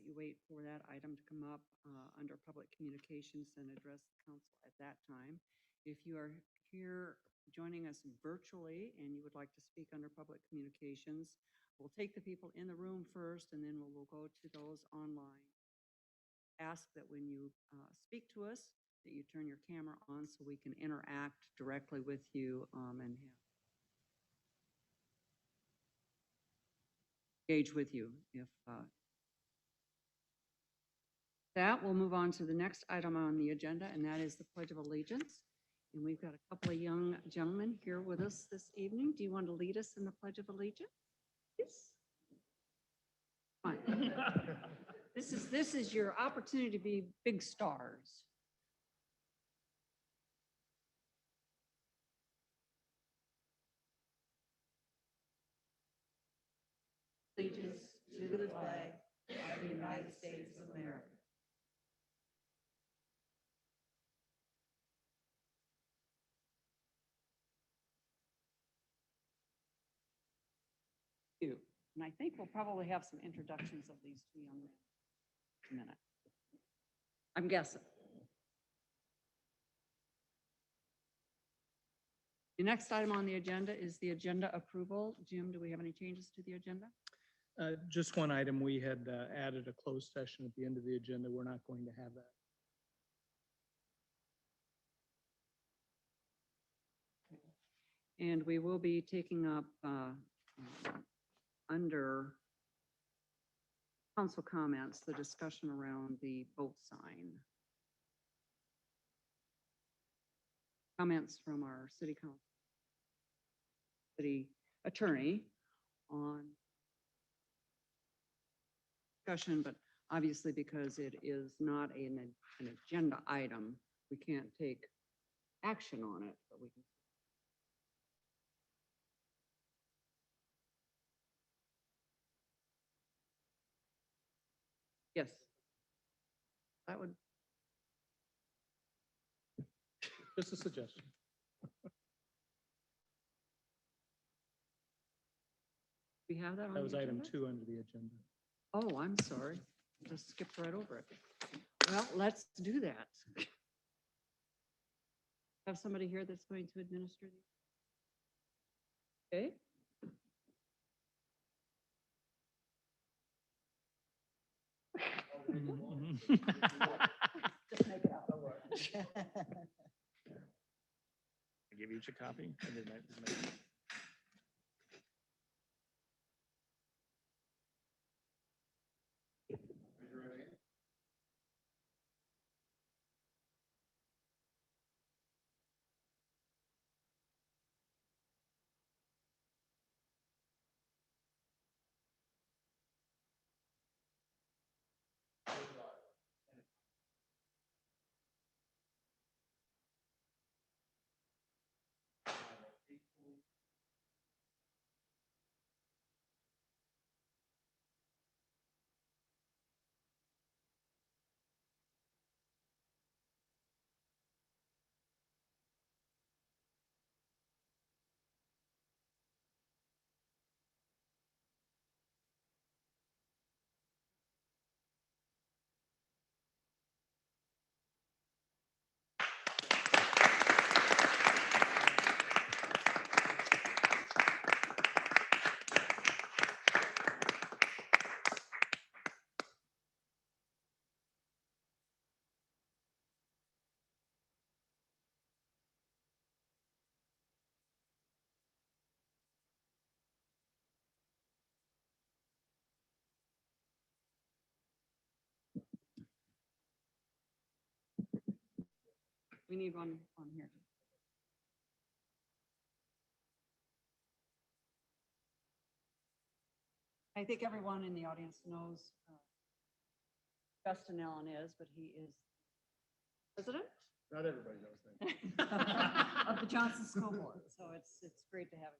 that you wait for that item to come up under public communications and address the council at that time. If you are here joining us virtually and you would like to speak under public communications, we'll take the people in the room first and then we'll go to those online. Ask that when you speak to us, that you turn your camera on so we can interact directly with you and engage with you. If that, we'll move on to the next item on the agenda, and that is the Pledge of Allegiance. And we've got a couple of young gentlemen here with us this evening. Do you want to lead us in the Pledge of Allegiance? Yes. Fine. This is your opportunity to be big stars. Allegiance to the flag of the United States of America. And I think we'll probably have some introductions of these two young men in a minute. I'm guessing. The next item on the agenda is the agenda approval. Jim, do we have any changes to the agenda? Just one item. We had added a closed session at the end of the agenda. We're not going to have that. And we will be taking up under council comments, the discussion around the boat sign. Comments from our city attorney on discussion, but obviously because it is not an agenda item, we can't take action on it, but we can. Yes. That would. Just a suggestion. We have that on That was the item agenda? 2 under the agenda. Oh, I'm sorry. Just skipped right over it. Well, let's do that. Have somebody here that's going to administer the. Okay. Just make it out of work. I give each a copy. We need one on here. I think everyone in the audience knows Justin Allen is, but he is president Not everybody knows that. of the Johnson School Board. So it's great to have it.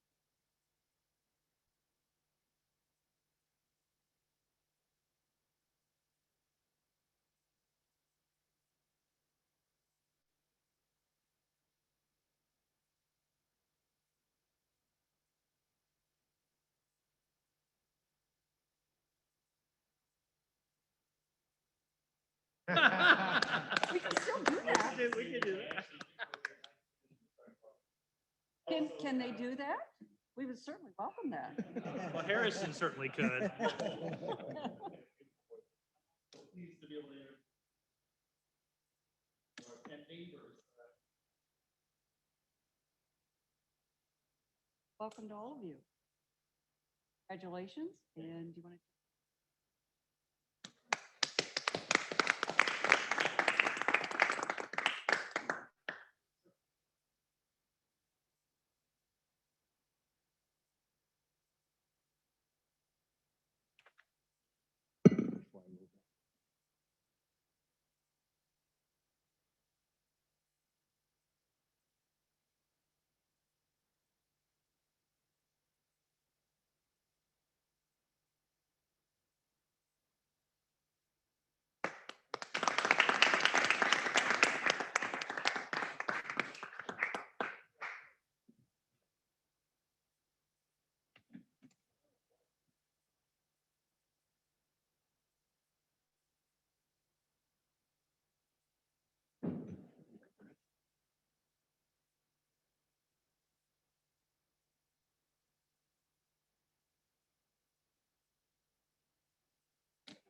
We can still do that. We can do that. Can they do that? We would certainly welcome that. Well, Harrison certainly could. Welcome to all of you. Congratulations, and do you want to?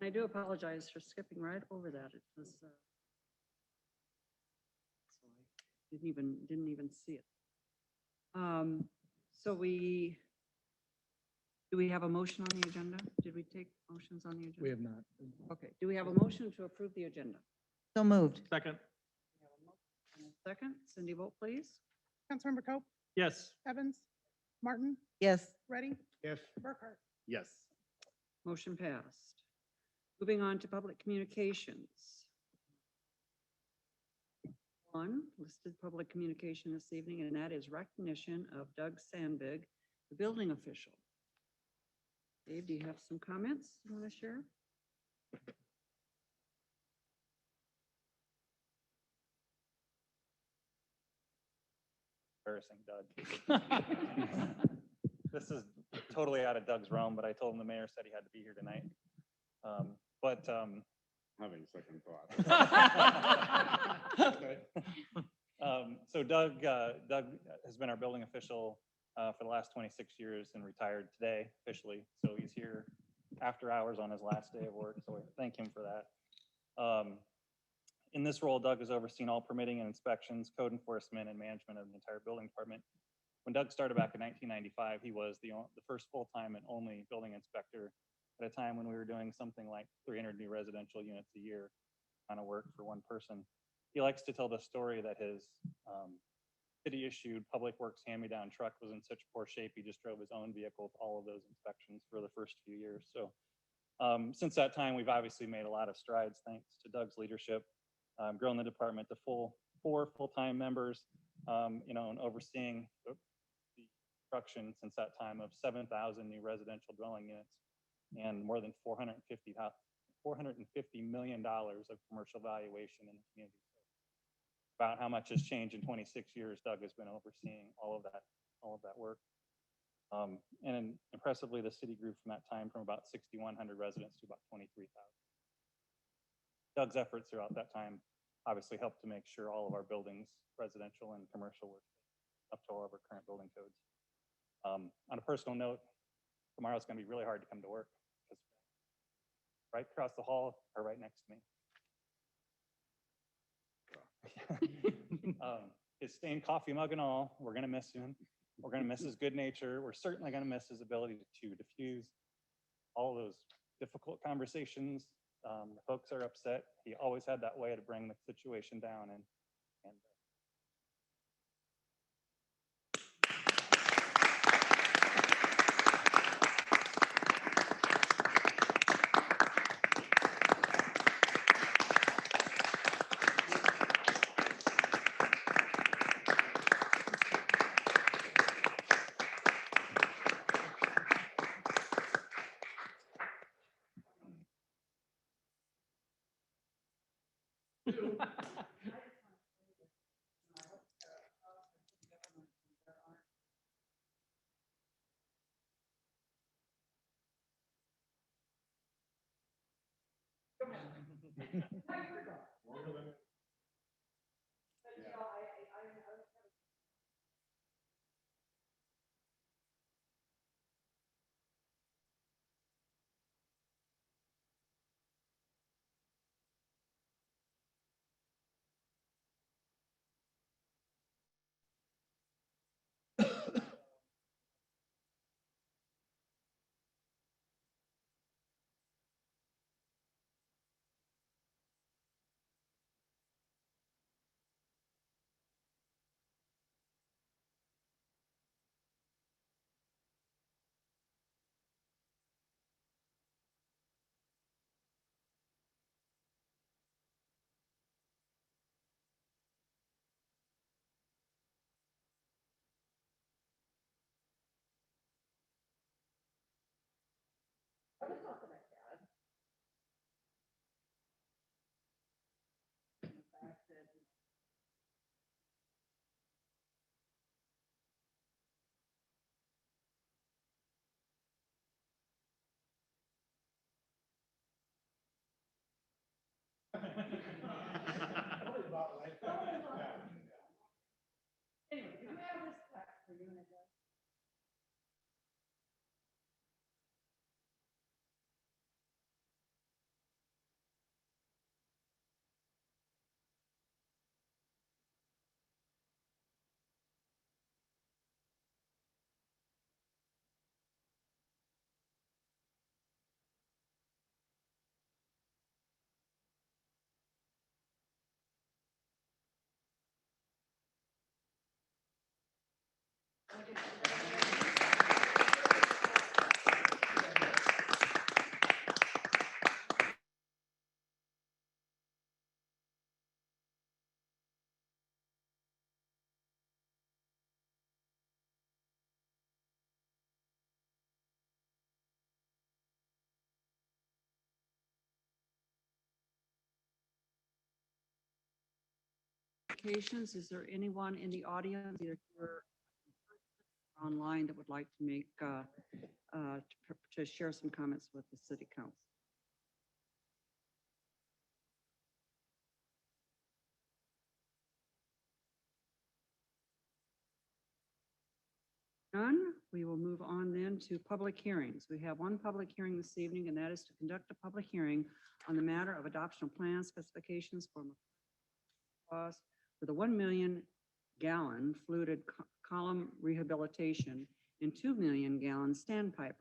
I do apologize for skipping right over that. It was, so I didn't even see it. So do we have a motion on the agenda? Did we take motions on the agenda? We have not. Okay, do we have a motion to approve the agenda? So moved. Second, We have a motion and a second, Cindy, vote please. Councilmember Cope, yes. Evans, Martin, Yes. Ready, Yes. Burkhart. Yes. Motion passed. Moving on to public communications. One listed public communication this evening, and that is recognition of Doug Sandvig, the building official. Dave, do you have some comments you want to share? Embarrassing, Doug. This is totally out of Doug's realm, but I told him the mayor said he had to be here tonight. Having second thought. So Doug has been our building official for the last 26 years and retired today officially. So he's here after hours on his last day of work. So we thank him for that. In this role, Doug has overseen all permitting and inspections, code enforcement, and management of the entire building department. When Doug started back in 1995, he was the first full-time and only building inspector at a time when we were doing something like 300 new residential units a year on a work for one person. He likes to tell the story that his city-issued Public Works hand-me-down truck was in such poor shape, he just drove his own vehicle to all of those inspections for the first few years. So since that time, we've obviously made a lot of strides thanks to Doug's leadership, grown the department to 4 full-time members, and overseeing the construction since that time of 7,000 new residential dwelling units and more than $450 million of commercial valuation in the community. About how much has changed in 26 years, Doug has been overseeing all of that work. And impressively, the city grew from that time from about 6,100 residents to about 23,000. Doug's efforts throughout that time obviously helped to make sure all of our buildings, residential and commercial, were up to all of our current building codes. On a personal note, tomorrow's going to be really hard to come to work because right across the hall or right next to me. His stained coffee mug and all, we're going to miss him. We're going to miss his good nature. We're certainly going to miss his ability to diffuse all those difficult conversations. The folks are upset. He always had that way to bring the situation down. And Communications, is there anyone in the audience, either here or online, that would like to make, to share some comments with the city council? None, we will move on then to public hearings. We have one public hearing this evening, and that is to conduct a public hearing on the matter of adoption of plan specifications for cost for the 1 million gallon fluted column rehabilitation and 2 million gallon standpipe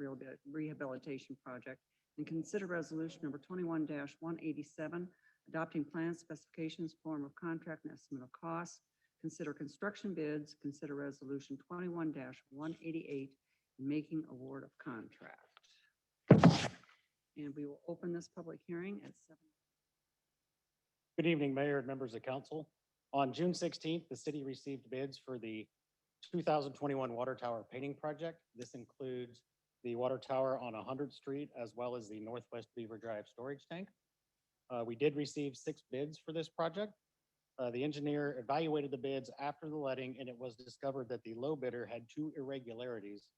rehabilitation project, and consider resolution number 21-187, adopting plan specifications, form of contract, and estimate of costs. Consider construction bids, consider resolution 21-188, making award of contract. And we will open this public hearing at 7. Good evening, Mayor and members of council. On June 16th, the city received bids for the 2021 water tower painting project. This includes the water tower on 100th Street as well as the Northwest Beaver Drive storage tank. We did receive 6 bids for this project. The engineer evaluated the bids after the letting, and it was discovered that the low bidder had 2 irregularities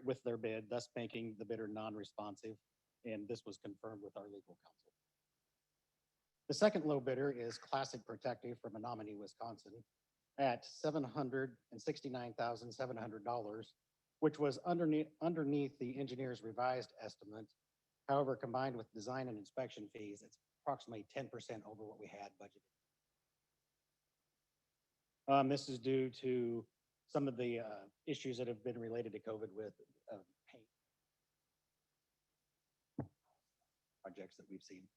with their bid, thus making the bidder non-responsive, and this was confirmed with our legal counsel. The second low bidder is Classic Protective from Menominee, Wisconsin, at $769,700, which was underneath the engineer's revised estimate. However, combined with design and inspection fees, it's approximately 10% over what we had budgeted. This is due to some of the issues that have been related to COVID with paint projects that we've seen.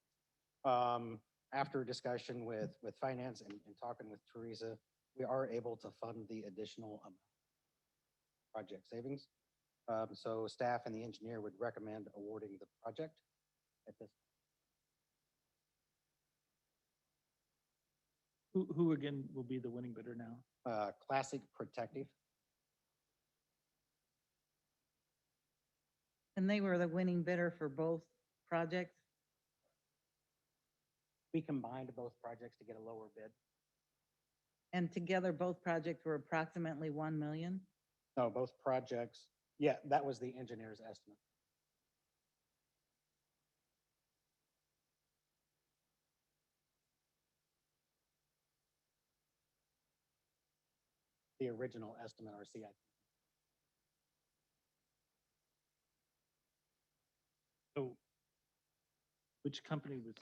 After discussion with finance and talking with Teresa, we are able to fund the additional project savings. So staff and the engineer would recommend awarding the project at this. Who again will be the winning bidder now? Classic Protective. And they were the winning bidder for both projects? We combined both projects to get a lower bid. And together, both projects were approximately 1 million? No, both projects. Yeah, that was the engineer's estimate. the original estimate, our CIP. So which company was,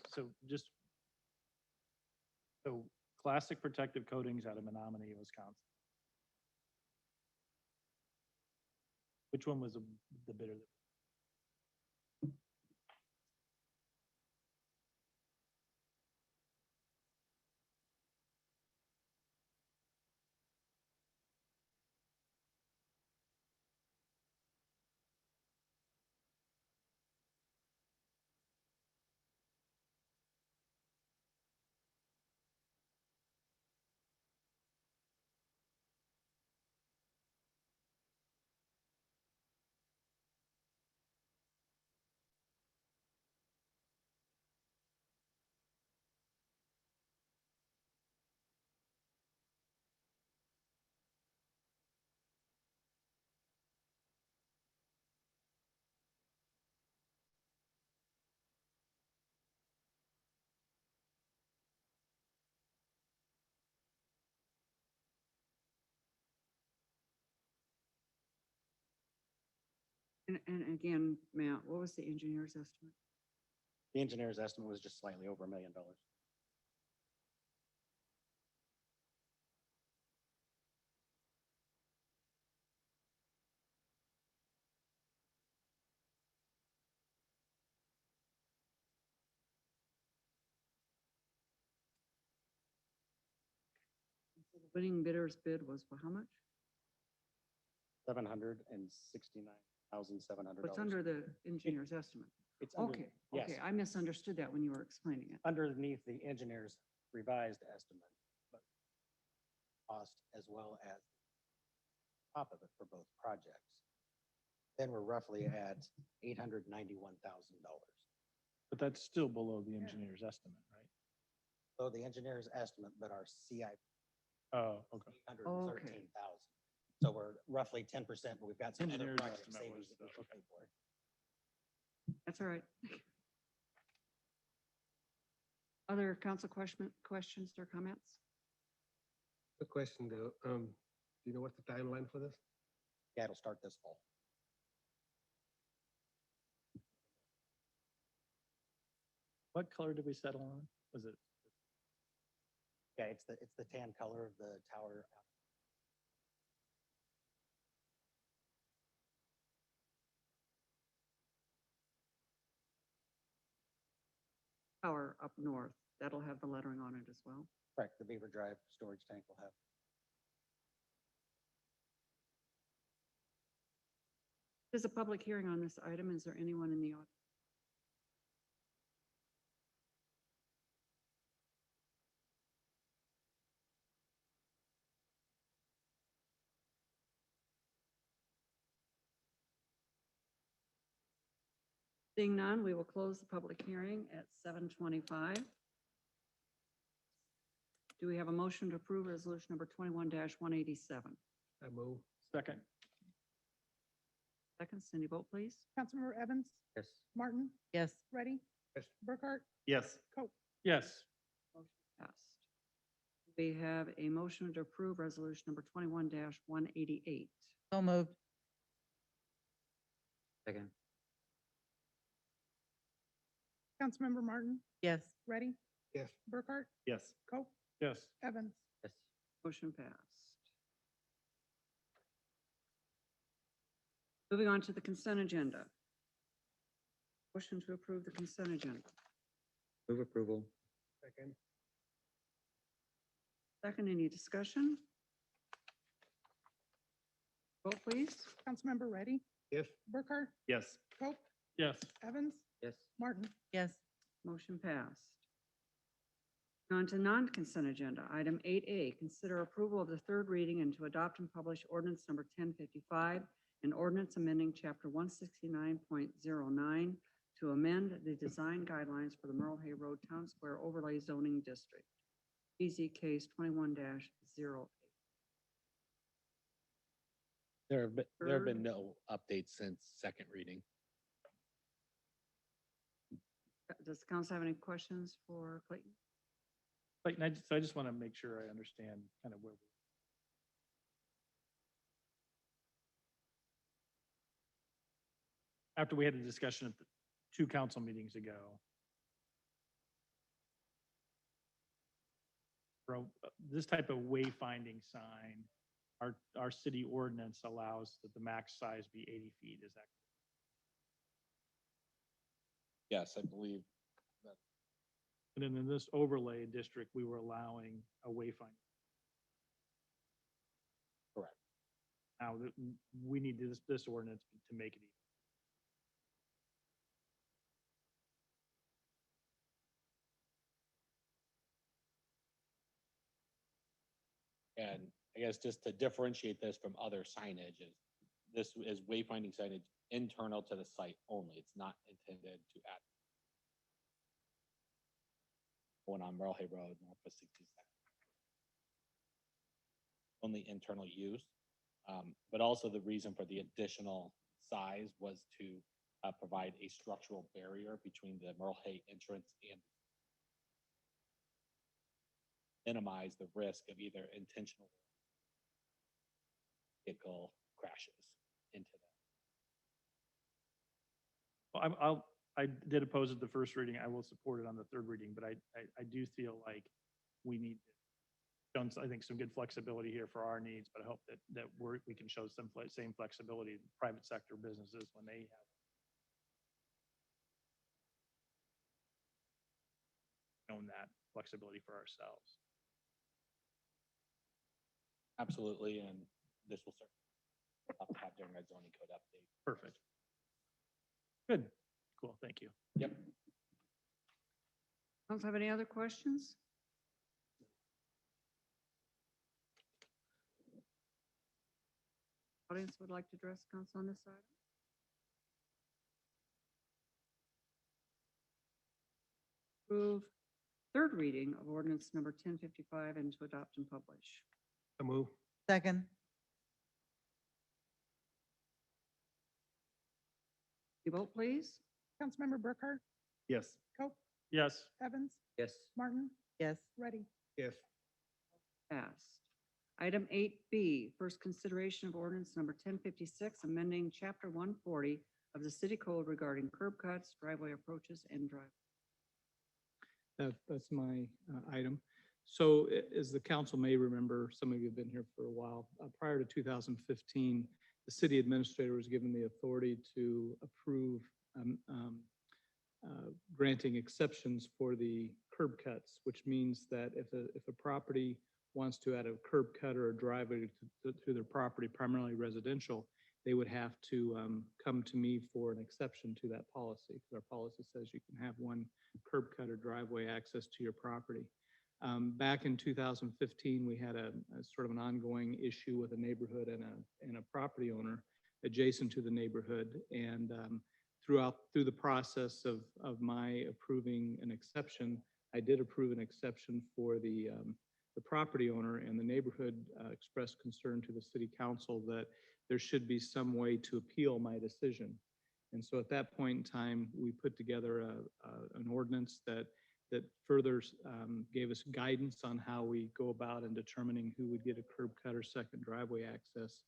so Classic Protective Coatings out of Menominee, Wisconsin. Which one was the bidder? And again, Matt, what was the engineer's estimate? The engineer's estimate was just slightly over $1 million. So the winning bidder's bid was for how much? $769,700. What's under the engineer's estimate? It's under- Okay, yes, okay, I misunderstood that when you were explaining it. underneath the engineer's revised estimate, but cost as well as top of it for both projects. Then we're roughly at $891,000. But that's still below the engineer's estimate, right? So the engineer's estimate, but our CIP Oh, okay. 813,000. So we're roughly 10%, but we've got some other Engineer's project estimate savings was that we the- should pay for. That's all right. Other council questions or comments? Quick question though, do you know what's the timeline for this? Yeah, it'll start this fall. What color did we settle on? Was it? Yeah, it's the tan color of the tower. Tower up north, that'll have the lettering on it as well. Correct, the Beaver Drive storage tank will have. There's a public hearing on this item. Is there anyone in the audience? Seeing none, we will close the public hearing at 7:25. Do we have a motion to approve resolution number 21-187? I move. Second. Second, Cindy, vote please. Councilmember Evans, Yes. Martin, Yes. Ready, Yes. Burkhart, Yes. Coe. Yes. Motion passed. We have a motion to approve resolution number 21-188. So moved. Second. Councilmember Martin, Yes. Ready, Yes. Burkhart, Yes. Coe, Yes. Evans. Yes. Motion passed. Moving on to the consent agenda. Motion to approve the consent agenda. Move approval. Second. Second, any discussion? Vote please. Councilmember Ready, Yes. Burkhart, Yes. Coe, Yes. Evans, Yes. Martin. Yes. Motion passed. On to non-consent agenda. Item 8A, consider approval of the third reading and to adopt and publish ordinance number 1055, an ordinance amending chapter 169.09 to amend the design guidelines for the Merle Hay Road Town Square Overlay Zoning District. BZ case 21-08. There have been Third. no updates since second reading. Does the council have any questions for Clayton? Like, I just want to make sure I understand kind of where we. after we had a discussion at the 2 council meetings ago. This type of wayfinding sign, our city ordinance allows that the max size be 80 feet. Is that? Yes, I believe. And then in this overlay district, we were allowing a wayfinding. Correct. Now, we need this ordinance to make it easy. And I guess just to differentiate this from other signage is, this is wayfinding signage internal to the site only. It's not intended to add. Going on Merle Hay Road, north of 62nd. Only internal use. But also the reason for the additional size was to provide a structural barrier between the Merle Hay entrance and minimize the risk of either intentional vehicle crashes into that. Well, I did oppose it the first reading. I will support it on the third reading, but I do feel like we need I think some good flexibility here for our needs, but I hope that we can show some same flexibility to private sector businesses when they have shown that flexibility for ourselves. Absolutely, and this will certainly have during our zoning code update. Perfect. Good. Cool. Thank you. Yep. Don't have any other questions? Audience would like to address council on this item? Approve third reading of ordinance number 1055 and to adopt and publish. So move. Second. You vote, please. Councilmember Burkhart, Yes. Coe, Yes. Evans, Yes. Martin, Yes. Ready. Yes. Passed. Item 8B, first consideration of ordinance number 1056, amending chapter 140 of the city code regarding curb cuts, driveway approaches, and drive. That's my item. So as the council may remember, some of you have been here for a while, prior to 2015, the city administrator was given the authority to approve granting exceptions for the curb cuts, which means that if a property wants to add a curb cut or a driveway to their property, primarily residential, they would have to come to me for an exception to that policy, because our policy says you can have one curb cut or driveway access to your property. Back in 2015, we had a sort of an ongoing issue with a neighborhood and a property owner adjacent to the neighborhood. And through the process of my approving an exception, I did approve an exception for the property owner, and the neighborhood expressed concern to the city council that there should be some way to appeal my decision. And so at that point in time, we put together an ordinance that further gave us guidance on how we go about in determining who would get a curb cut or second driveway access.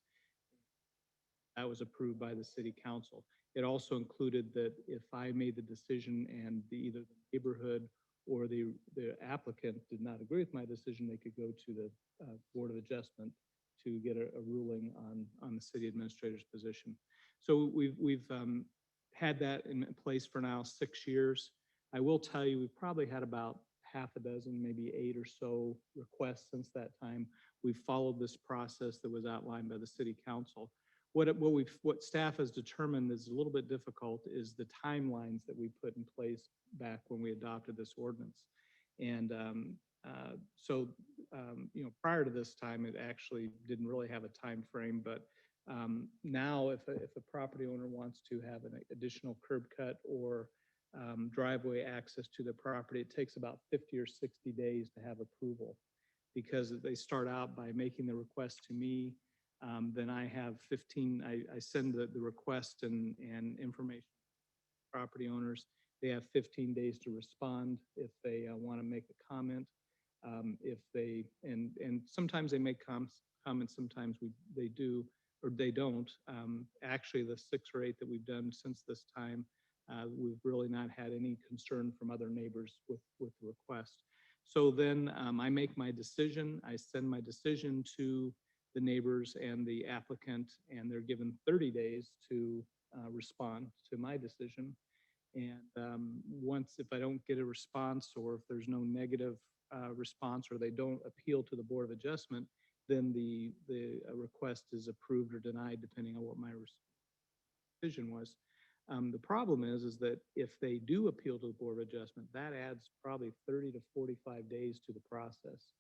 That was approved by the city council. It also included that if I made the decision and either the neighborhood or the applicant did not agree with my decision, they could go to the Board of Adjustment to get a ruling on the city administrator's position. So we've had that in place for now 6 years. I will tell you, we've probably had about half a dozen, maybe 8 or so requests since that time. We've followed this process that was outlined by the city council. What staff has determined is a little bit difficult is the timelines that we put in place back when we adopted this ordinance. And prior to this time, it actually didn't really have a time frame, but now if a property owner wants to have an additional curb cut or driveway access to the property, it takes about 50 or 60 days to have approval, because they start out by making the request to me. Then I have 15, I send the request and information to property owners. They have 15 days to respond if they want to make a comment. And sometimes they make comments, sometimes they do or they don't. Actually, the 6 or 8 that we've done since this time, we've really not had any concern from other neighbors with the request. So then I make my decision, I send my decision to the neighbors and the applicant, and they're given 30 days to respond to my decision. And once, if I don't get a response, or if there's no negative response, or they don't appeal to the Board of Adjustment, then the request is approved or denied, depending on what my decision was. The problem is that if they do appeal to the Board of Adjustment, that adds probably 30 to 45 days to the process.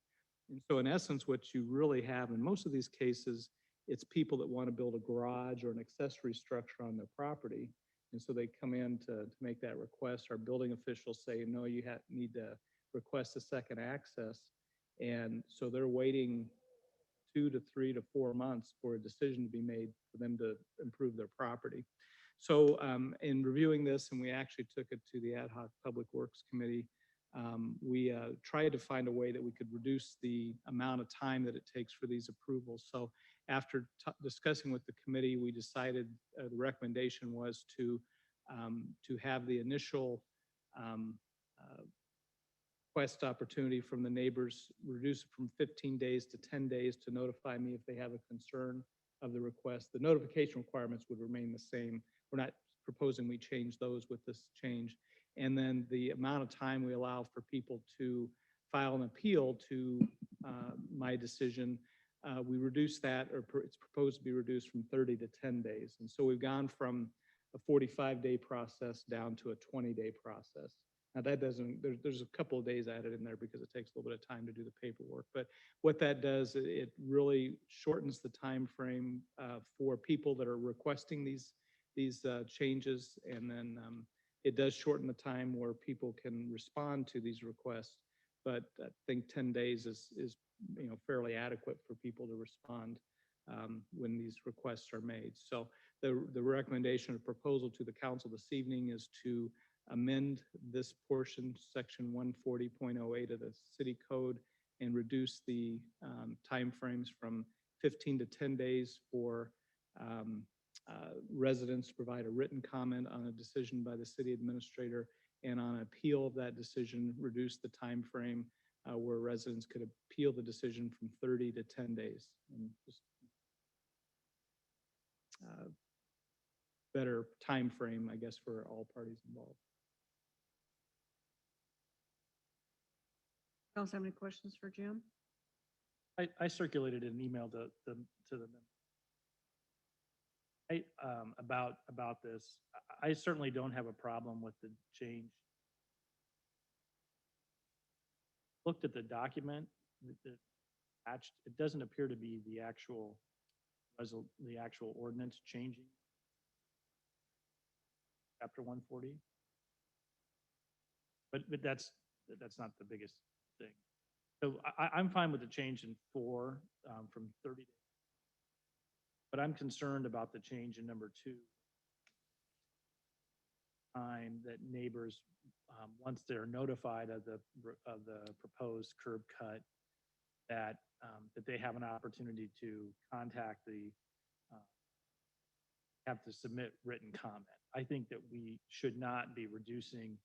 And so in essence, what you really have in most of these cases, it's people that want to build a garage or an accessory structure on their property. And so they come in to make that request. Our building officials say, no, you need to request a second access. And so they're waiting 2 to 3 to 4 months for a decision to be made for them to improve their property. So in reviewing this, and we actually took it to the Ad Hoc Public Works Committee, we tried to find a way that we could reduce the amount of time that it takes for these approvals. So after discussing with the committee, we decided the recommendation was to have the initial request opportunity from the neighbors reduced from 15 days to 10 days to notify me if they have a concern of the request. The notification requirements would remain the same. We're not proposing we change those with this change. And then the amount of time we allow for people to file an appeal to my decision, we reduced that, or it's proposed to be reduced from 30 to 10 days. And so we've gone from a 45-day process down to a 20-day process. Now that doesn't, there's a couple of days added in there because it takes a little bit of time to do the paperwork. But what that does, it really shortens the time frame for people that are requesting these changes, and then it does shorten the time where people can respond to these requests. But I think 10 days is fairly adequate for people to respond when these requests are made. So the recommendation or proposal to the council this evening is to amend this portion, section 140.08 of the city code, and reduce the timeframes from 15 to 10 days for residents to provide a written comment on a decision by the city administrator, and on appeal of that decision, reduce the time frame where residents could appeal the decision from 30 to 10 days. And just better time frame, I guess, for all parties involved. Council have any questions for Jim? I circulated an email to the about this. I certainly don't have a problem with the change. Looked at the document, it doesn't appear to be the actual ordinance changing chapter 140. But that's not the biggest thing. So I'm fine with the change in 4 from 30 days. But I'm concerned about the change in number 2. Time that neighbors, once they're notified of the proposed curb cut, that they have an opportunity to contact have to submit written comment. I think that we should not be reducing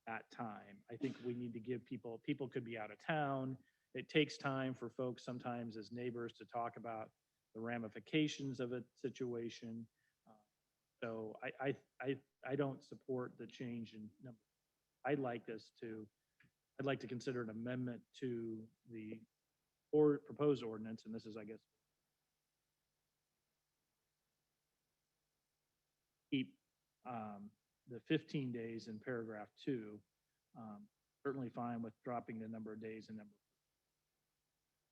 that time. I think we need to give people could be out of town. It takes time for folks sometimes as neighbors to talk about the ramifications of a situation. So I don't support the change in number. I'd like to consider an amendment to the proposed ordinance, and this is, I guess, keep the 15 days in paragraph 2. Certainly fine with dropping the number of days and number.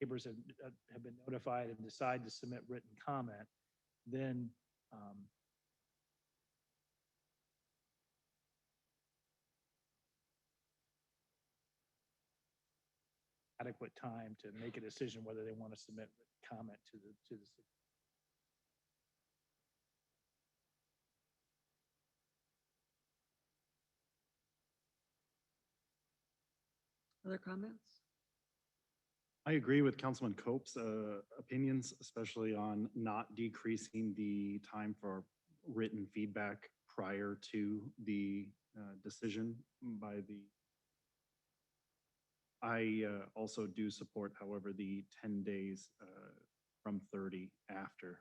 Neighbors have been notified and decide to submit written comment, then adequate time to make a decision whether they want to submit written comment to the city. Other comments? I agree with Councilman Cope's opinions, especially on not decreasing the time for written feedback prior to the decision by the. I also do support, however, the 10 days from 30 after.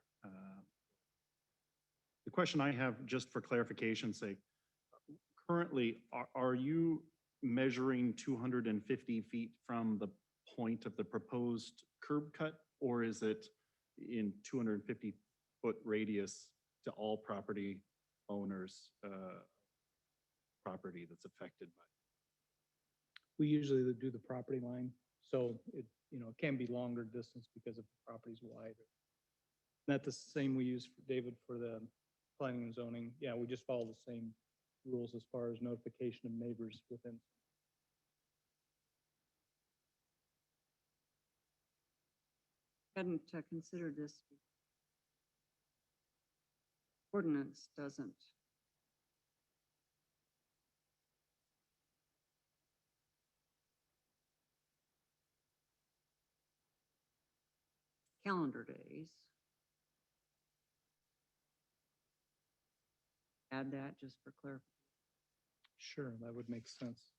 The question I have, just for clarification's sake, currently, are you measuring 250 feet from the point of the proposed curb cut? Or is it in 250-foot radius to all property owners, property that's affected by? We usually do the property line, so it, it can be longer distance because if the property's wider. Not the same we use, for David, for the planning and zoning. Yeah, we just follow the same rules as far as notification of neighbors within. Hadn't considered this. Ordinance doesn't. Calendar days. Add that just for clarification. Sure, that would make sense.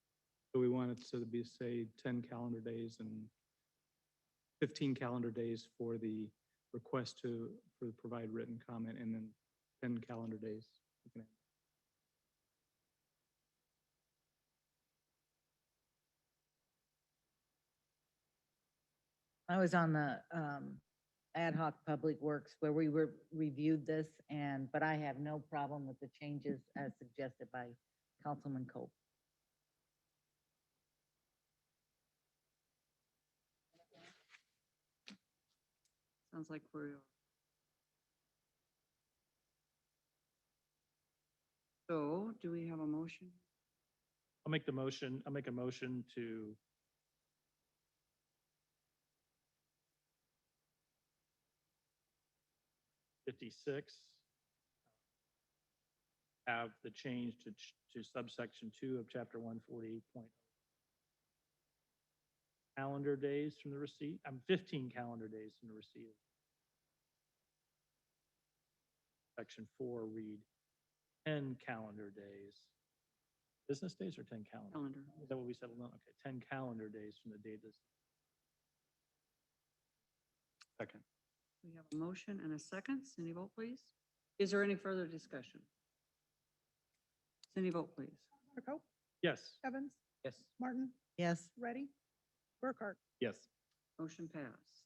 So we want it to be, say, 10 calendar days and 15 calendar days for the request for provide written comment, and then 10 calendar days. I was on the ad hoc public works where we reviewed this but I have no problem with the changes as suggested by Councilman Cope. Sounds like we're. So do we have a motion? I'll make the motion. I'll make a motion to have the change to subsection 2 of chapter 148. Calendar days from the receipt. 15 calendar days from the receipt. Section 4 read 10 calendar days. Business days or 10 calendar? Calendar. Is that what we said? No, okay, 10 calendar days from the date of. Second. We have a motion and a second. Cindy, vote please. Is there any further discussion? Cindy, vote please. Cope, Yes. Evans, Yes. Martin, Yes. Ready, Burkhart. Yes. Motion passed.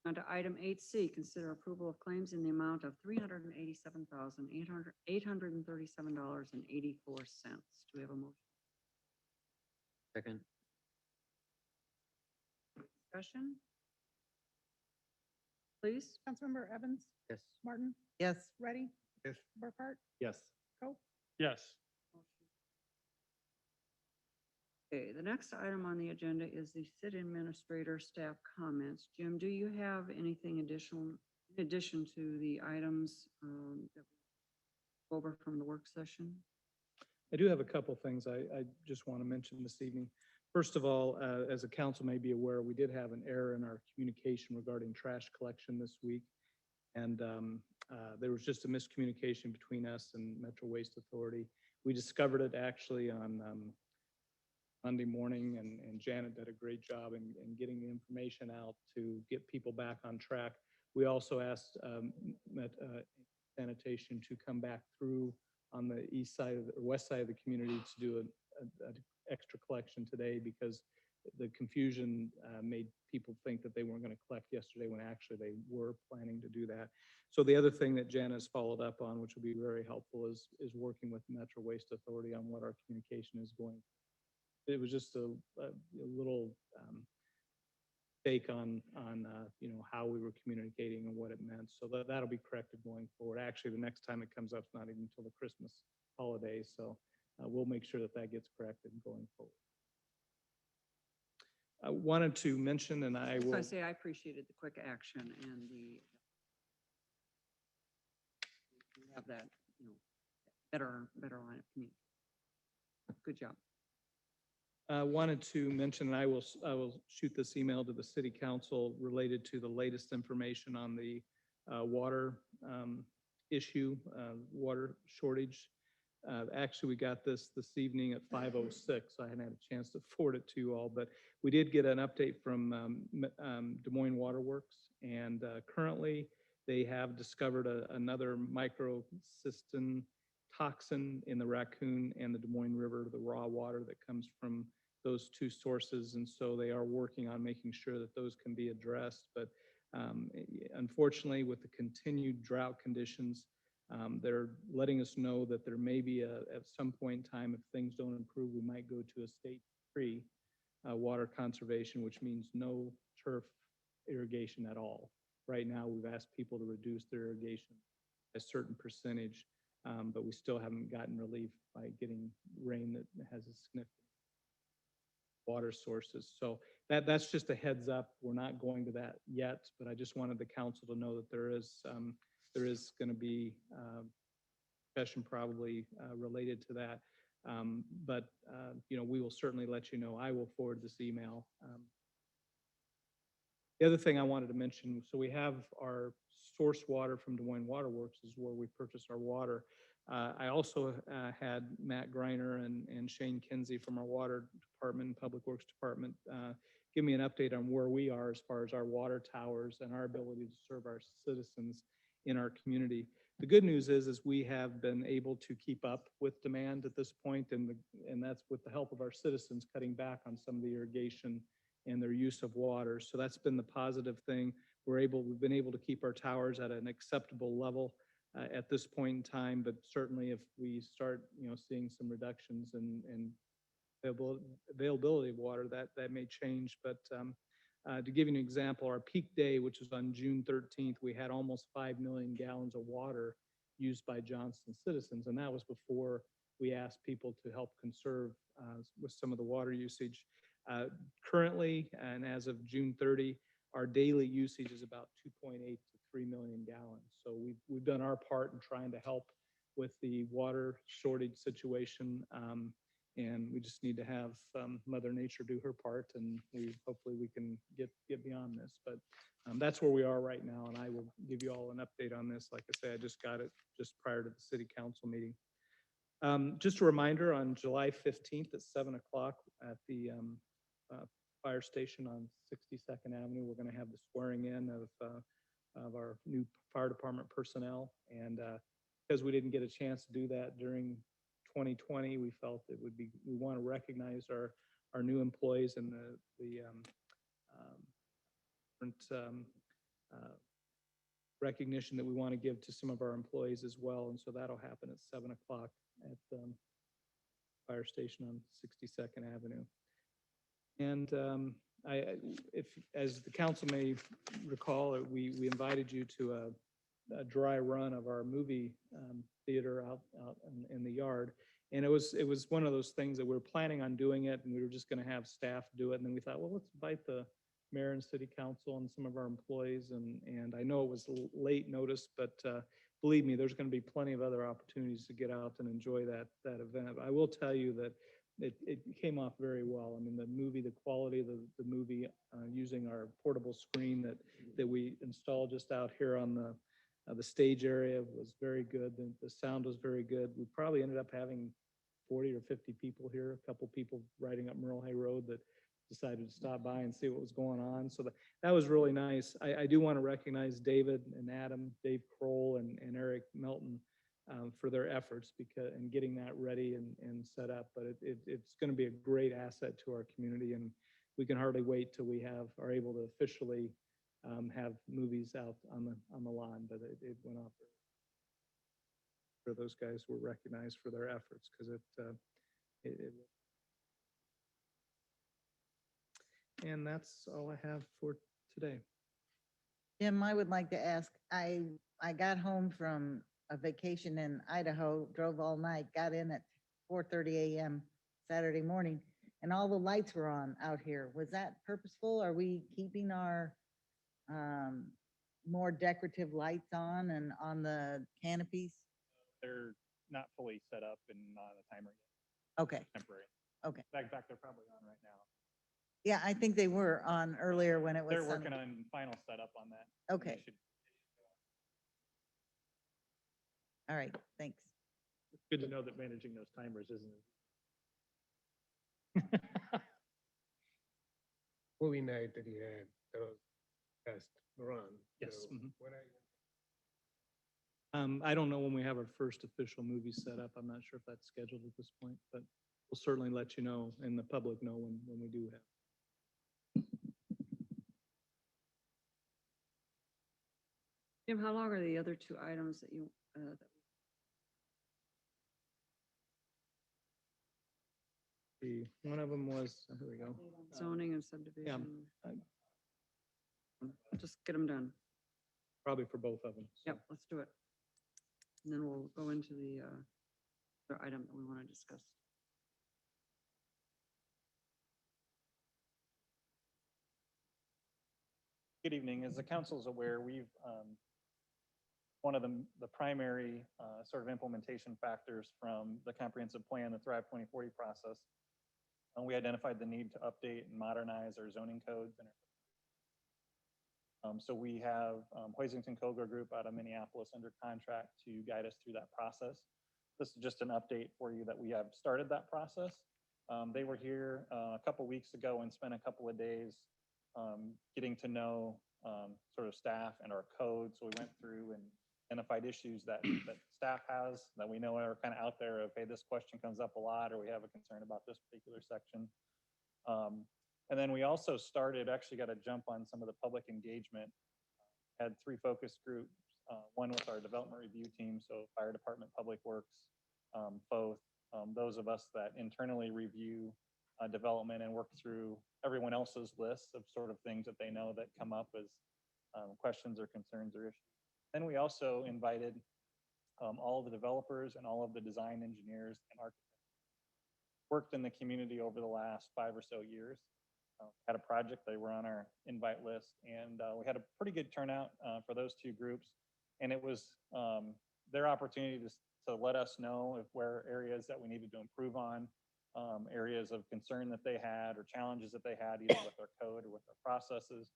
On to item 8C, consider approval of claims in the amount of $387,837.84. Do we have a motion? Second. Discussion? Please? Councilmember Evans, Yes. Martin, Yes. Ready, Yes. Burkhart, Yes. Cope. Yes. Okay, the next item on the agenda is the city administrator staff comments. Jim, do you have anything additional, in addition to the items that we over from the work session? I do have a couple things I just want to mention this evening. First of all, as the council may be aware, we did have an error in our communication regarding trash collection this week. And there was just a miscommunication between us and Metro Waste Authority. We discovered it actually on Monday morning, and Janet did a great job in getting the information out to get people back on track. We also asked sanitation to come back through on the east side of the, or west side of the community to do an extra collection today, because the confusion made people think that they weren't going to collect yesterday when actually they were planning to do that. So the other thing that Jana has followed up on, which will be very helpful, is working with Metro Waste Authority on what our communication is going. It was just a little take on how we were communicating and what it meant. So that'll be corrected going forward. Actually, the next time it comes up is not even until the Christmas holiday. So we'll make sure that gets corrected going forward. I wanted to mention, and I will. I say I appreciated the quick action and the have that, better line of communication. Good job. Wanted to mention, and I will shoot this email to the city council related to the latest information on the water issue, water shortage. Actually, we got this evening at 5:06. I hadn't had a chance to forward it to you all, but we did get an update from Des Moines Water Works, and currently they have discovered another microcystin toxin in the Raccoon and the Des Moines River, the raw water that comes from those two sources. And so they are working on making sure that those can be addressed. But unfortunately, with the continued drought conditions, they're letting us know that there may be at some point in time, if things don't improve, we might go to a state-free water conservation, which means no turf irrigation at all. Right now, we've asked people to reduce their irrigation a certain percentage, but we still haven't gotten relief by getting rain that has a significant water sources. So that's just a heads up. We're not going to that yet, but I just wanted the council to know that there is going to be discussion probably related to that. But we will certainly let you know. I will forward this email. The other thing I wanted to mention, so we have our source water from Des Moines Water Works is where we purchase our water. I also had Matt Greiner and Shane Kinsey from our water department and public works department give me an update on where we are as far as our water towers and our ability to serve our citizens in our community. The good news is we have been able to keep up with demand at this point, and that's with the help of our citizens cutting back on some of the irrigation and their use of water. So that's been the positive thing. We've been able to keep our towers at an acceptable level at this point in time, but certainly if we start, seeing some reductions in availability of water, that may change. But to give you an example, our peak day, which was on June 13th, we had almost 5 million gallons of water used by Johnston citizens, and that was before we asked people to help conserve with some of the water usage. Currently, and as of June 30, our daily usage is about 2.8 to 3 million gallons. So we've done our part in trying to help with the water shortage situation, and we just need to have Mother Nature do her part, and hopefully we can get beyond this. But that's where we are right now, and I will give you all an update on this. Like I say, I just got it just prior to the city council meeting. Just a reminder, on July 15th at 7 o'clock at the fire station on 62nd Avenue, we're going to have the swearing in of our new fire department personnel. And because we didn't get a chance to do that during 2020, we felt we want to recognize our new employees and the different recognition that we want to give to some of our employees as well. And so that'll happen at 7 o'clock at the fire station on 62nd Avenue. And as the council may recall, we invited you to a dry run of our movie theater out in the yard. And it was one of those things that we were planning on doing it, and we were just going to have staff do it. And then we thought, well, let's invite the mayor and city council and some of our employees. And I know it was late notice, but believe me, there's going to be plenty of other opportunities to get out and enjoy that event. I will tell you that it came off very well. I mean, the quality of the movie, using our portable screen that we installed just out here on the stage area was very good. The sound was very good. We probably ended up having 40 or 50 people here, a couple people riding up Merle Hay Road that decided to stop by and see what was going on. So that was really nice. I do want to recognize David and Adam, Dave Kroll and Eric Melton for their efforts in getting that ready and set up. But it's going to be a great asset to our community, and we can hardly wait till we are able to officially have movies out on the lawn. But it went off. For those guys were recognized for their efforts, because and that's all I have for today. Jim, I would like to ask, I got home from a vacation in Idaho, drove all night, got in at 4:30 a.m. Saturday morning, and all the lights were on out here. Was that purposeful? Are we keeping our more decorative lights on and on the canopies? They're not fully set up and not on a timer yet. Okay. Temporary. Okay. Back, they're probably on right now. Yeah, I think they were on earlier when it was. They're sunny. working on final setup on that. and they Okay, should- all right, thanks. Good to know that managing those timers isn't. Movie night that you had, that was past run. Yes, so mhm. when are you- I don't know when we have our first official movie set up. I'm not sure if that's scheduled at this point, but we'll certainly let you know and the public know when we do have. Jim, how long are the other two items that you, One of them was, here we go. zoning and subdivision? I- Just get them done. Probably for both of them. so. Yep, let's do it. And then we'll go into the other item that we want to discuss. Good evening. As the council is aware, we've, one of the primary sort of implementation factors from the comprehensive plan, the Thrive 2040 process, we identified the need to update and modernize our zoning codes. So we have Hoisington Kogler Group out of Minneapolis under contract to guide us through that process. This is just an update for you that we have started that process. They were here a couple weeks ago and spent a couple of days getting to know sort of staff and our code. So we went through and identified issues that staff has that we know are kind of out there of, hey, this question comes up a lot, or we have a concern about this particular section. And then we also started, actually got a jump on some of the public engagement. Had 3 focus groups, one with our development review team, so fire department, public works, both. Those of us that internally review development and work through everyone else's lists of sort of things that they know that come up as questions or concerns or issues. Then we also invited all of the developers and all of the design engineers and architects worked in the community over the last 5 or so years. Had a project, they were on our invite list, and we had a pretty good turnout for those 2 groups. And it was their opportunity to let us know if where areas that we needed to improve on, areas of concern that they had or challenges that they had either with their code or with their processes.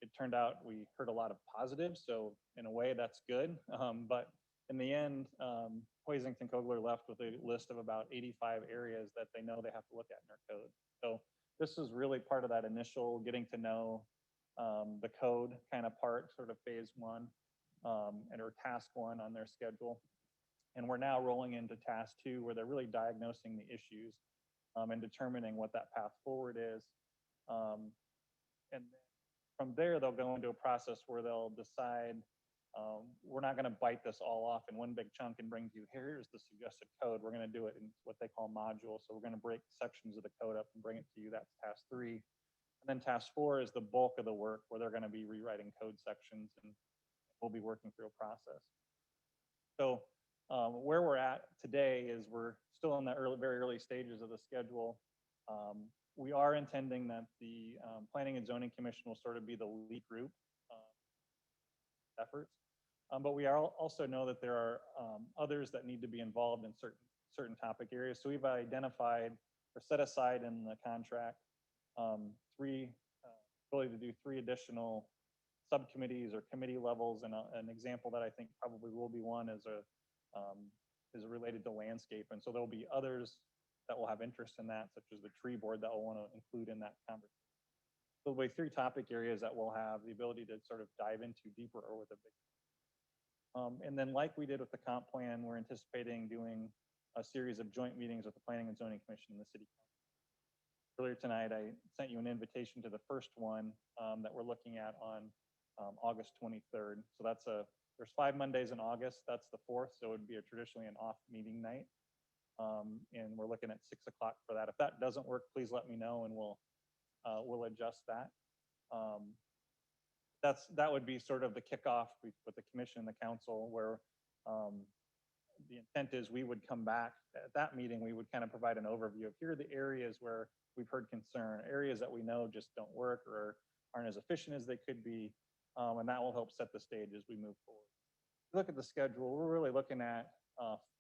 It turned out we heard a lot of positives, so in a way that's good. But in the end, Hoisington Kogler left with a list of about 85 areas that they know they have to look at in their code. So this is really part of that initial getting to know the code kind of part, sort of phase 1 and or task 1 on their schedule. And we're now rolling into task 2 where they're really diagnosing the issues and determining what that path forward is. And from there, they'll go into a process where they'll decide, we're not going to bite this all off in one big chunk and bring to you, here's the suggested code. We're going to do it in what they call modules. So we're going to break sections of the code up and bring it to you. That's task 3. And then task 4 is the bulk of the work where they're going to be rewriting code sections and we'll be working through a process. So where we're at today is we're still in the very early stages of the schedule. We are intending that the Planning and Zoning Commission will sort of be the lead group efforts. But we also know that there are others that need to be involved in certain topic areas. So we've identified or set aside in the contract ability to do 3 additional subcommittees or committee levels. And an example that I think probably will be one is related to landscape. And so there'll be others that will have interest in that, such as the tree board that will want to include in that conversation. So there'll be 3 topic areas that will have the ability to sort of dive into deeper or with a big. And then like we did with the comp plan, we're anticipating doing a series of joint meetings with the Planning and Zoning Commission and the City Council. Earlier tonight, I sent you an invitation to the first one that we're looking at on August 23rd. So there's 5 Mondays in August. That's the 4th. So it would be traditionally an off meeting night. And we're looking at 6 o'clock for that. If that doesn't work, please let me know and we'll adjust that. That would be sort of the kickoff with the commission and the council, where the intent is we would come back at that meeting. We would kind of provide an overview of here are the areas where we've heard concern, areas that we know just don't work or aren't as efficient as they could be. And that will help set the stage as we move forward. Look at the schedule. We're really looking at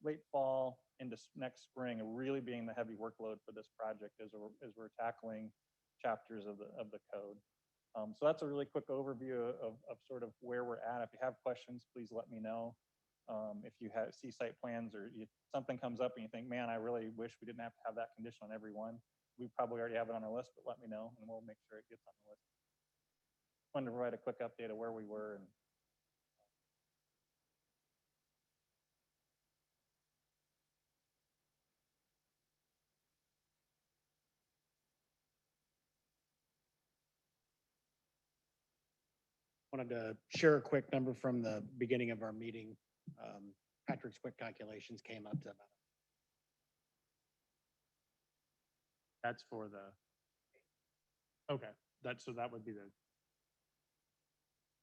late fall into next spring really being the heavy workload for this project as we're tackling chapters of the code. So that's a really quick overview of sort of where we're at. If you have questions, please let me know. If you see site plans or something comes up and you think, man, I really wish we didn't have to have that condition on every one, we probably already have it on our list, but let me know and we'll make sure it gets on the list. Wanted to provide a quick update of where we were and Wanted to share a quick number from the beginning of our meeting. Patrick's quick calculations came up to about That's for the, okay, so that would be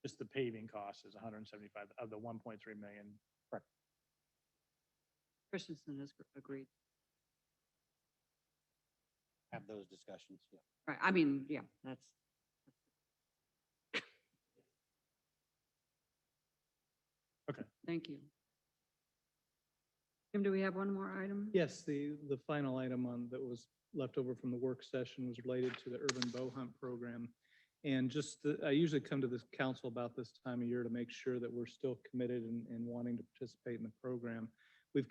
just the paving cost is 175 of the 1.3 million. Christensen has agreed. have those discussions. Yeah. Right, I mean, yeah, that's. Okay. Thank you. Tim, do we have one more item? Yes, the final item that was left over from the work session was related to the urban bow hunt program. And I usually come to this council about this time of year to make sure that we're still committed and wanting to participate in the program. We've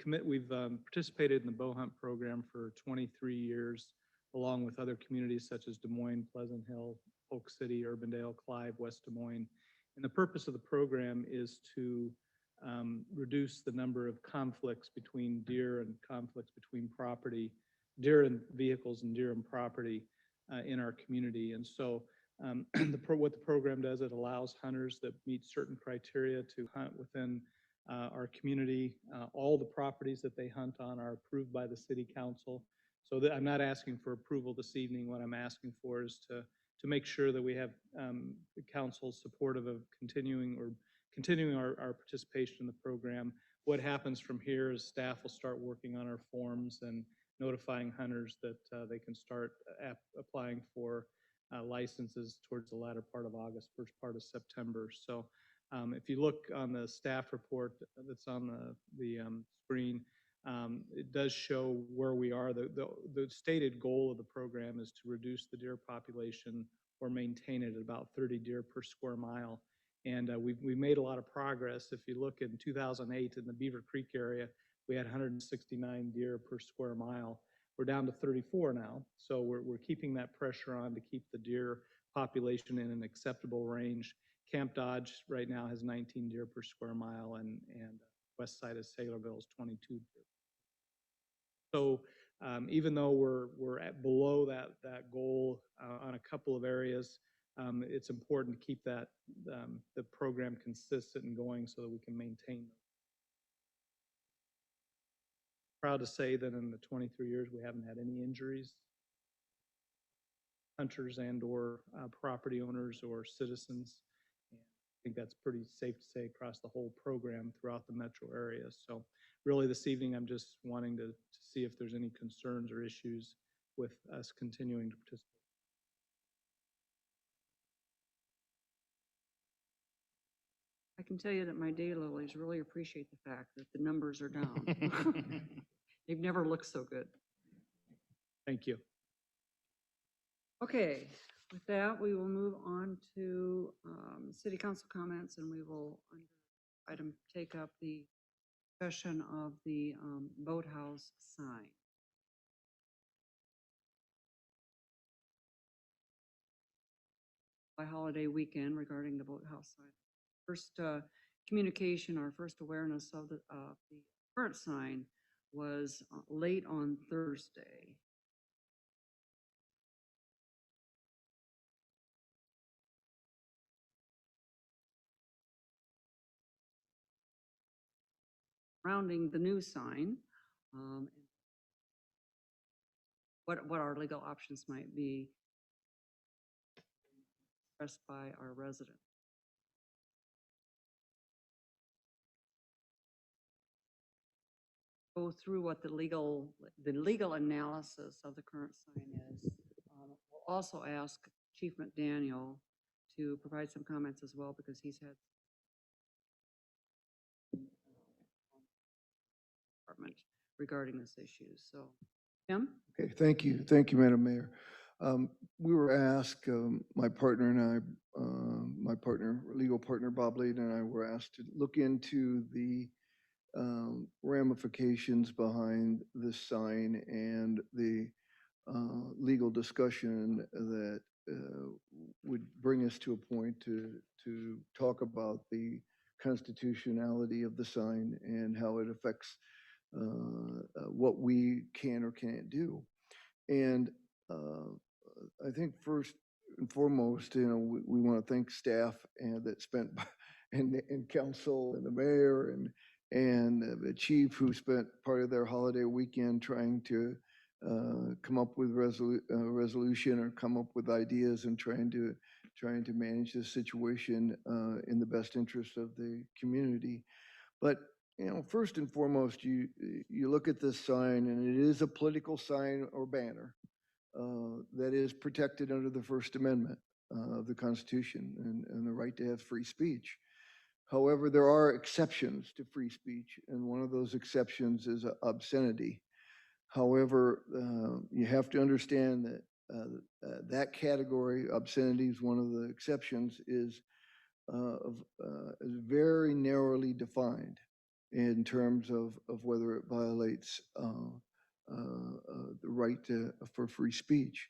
participated in the bow hunt program for 23 years, along with other communities such as Des Moines, Pleasant Hill, Polk City, Urbandale, Clive, West Des Moines. And the purpose of the program is to reduce the number of conflicts between deer and conflicts between deer and vehicles and deer and property in our community. And so what the program does, it allows hunters that meet certain criteria to hunt within our community. All the properties that they hunt on are approved by the city council. So I'm not asking for approval this evening. What I'm asking for is to make sure that we have the council supportive of continuing our participation in the program. What happens from here is staff will start working on our forms and notifying hunters that they can start applying for licenses towards the latter part of August, first part of September. So if you look on the staff report that's on the screen, it does show where we are. The stated goal of the program is to reduce the deer population or maintain it at about 30 deer per square mile. And we've made a lot of progress. If you look in 2008 in the Beaver Creek area, we had 169 deer per square mile. We're down to 34 now. So we're keeping that pressure on to keep the deer population in an acceptable range. Camp Dodge right now has 19 deer per square mile, and west side of Saylorville is 22 deer. So even though we're below that goal on a couple of areas, it's important to keep the program consistent and going so that we can maintain them. Proud to say that in the 23 years, we haven't had any injuries. Hunters and/or property owners or citizens. And I think that's pretty safe to say across the whole program throughout the metro area. So really this evening, I'm just wanting to see if there's any concerns or issues with us continuing to participate. I can tell you that my daylilies really appreciate the fact that the numbers are down. They've never looked so good. Thank you. Okay, with that, we will move on to city council comments, and we will, under item, take up the discussion of the boathouse sign. By holiday weekend regarding the boathouse sign. First communication, our first awareness of the current sign was late on Thursday. Surrounding the new sign, what our legal options might be expressed by our residents. Go through what the legal analysis of the current sign is. We'll also ask Chief McDaniel to provide some comments as well, because he's had department. regarding this issue. So, Tim? Okay, thank you. Thank you, Madam Mayor. We were asked, my partner and I, my partner, legal partner Bob Layden and I were asked to look into the ramifications behind this sign and the legal discussion that would bring us to a point to talk about the constitutionality of the sign and how it affects what we can or can't do. And I think first and foremost, we want to thank staff and that spent and council and the mayor and the chief who spent part of their holiday weekend trying to come up with resolution or come up with ideas and trying to manage this situation in the best interest of the community. But first and foremost, you look at this sign, and it is a political sign or banner that is protected under the First Amendment of the Constitution and the right to have free speech. However, there are exceptions to free speech, and one of those exceptions is obscenity. However, you have to understand that that category, obscenity is one of the exceptions, is very narrowly defined in terms of whether it violates the right for free speech.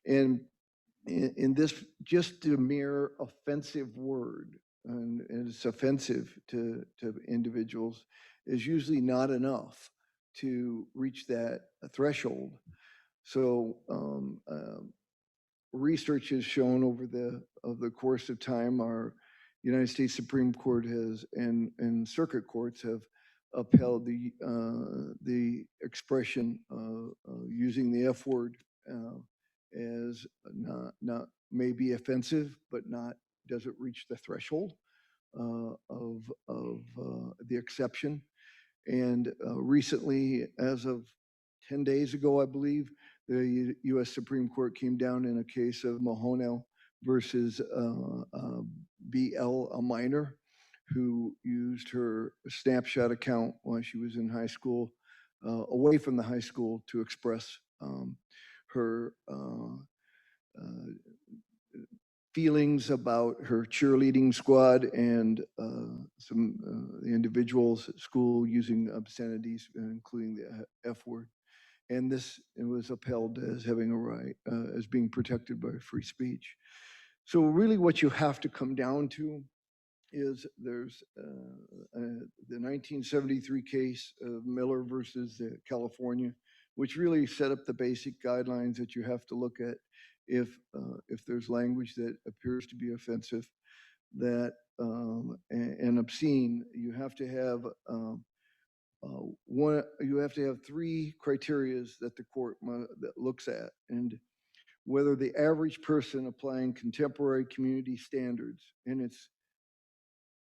And in this, just the mere offensive word, and it's offensive to individuals, is usually not enough to reach that threshold. So research has shown over the course of time, our United States Supreme Court has and circuit courts have upheld the expression using the F word as not maybe offensive, but doesn't reach the threshold of the exception. And recently, as of 10 days ago, I believe, the U.S. Supreme Court came down in a case of Mahonel versus BL, a minor, who used her snapshot account while she was in high school, away from the high school, to express her feelings about her cheerleading squad and some the individuals at school using obscenities, including the F word. And this was upheld as having a right, as being protected by free speech. So really what you have to come down to is there's the 1973 case of Miller versus California, which really set up the basic guidelines that you have to look at if there's language that appears to be offensive, that and obscene. You have to have you have to have three criterias that the court that looks at, and whether the average person applying contemporary community standards, and it's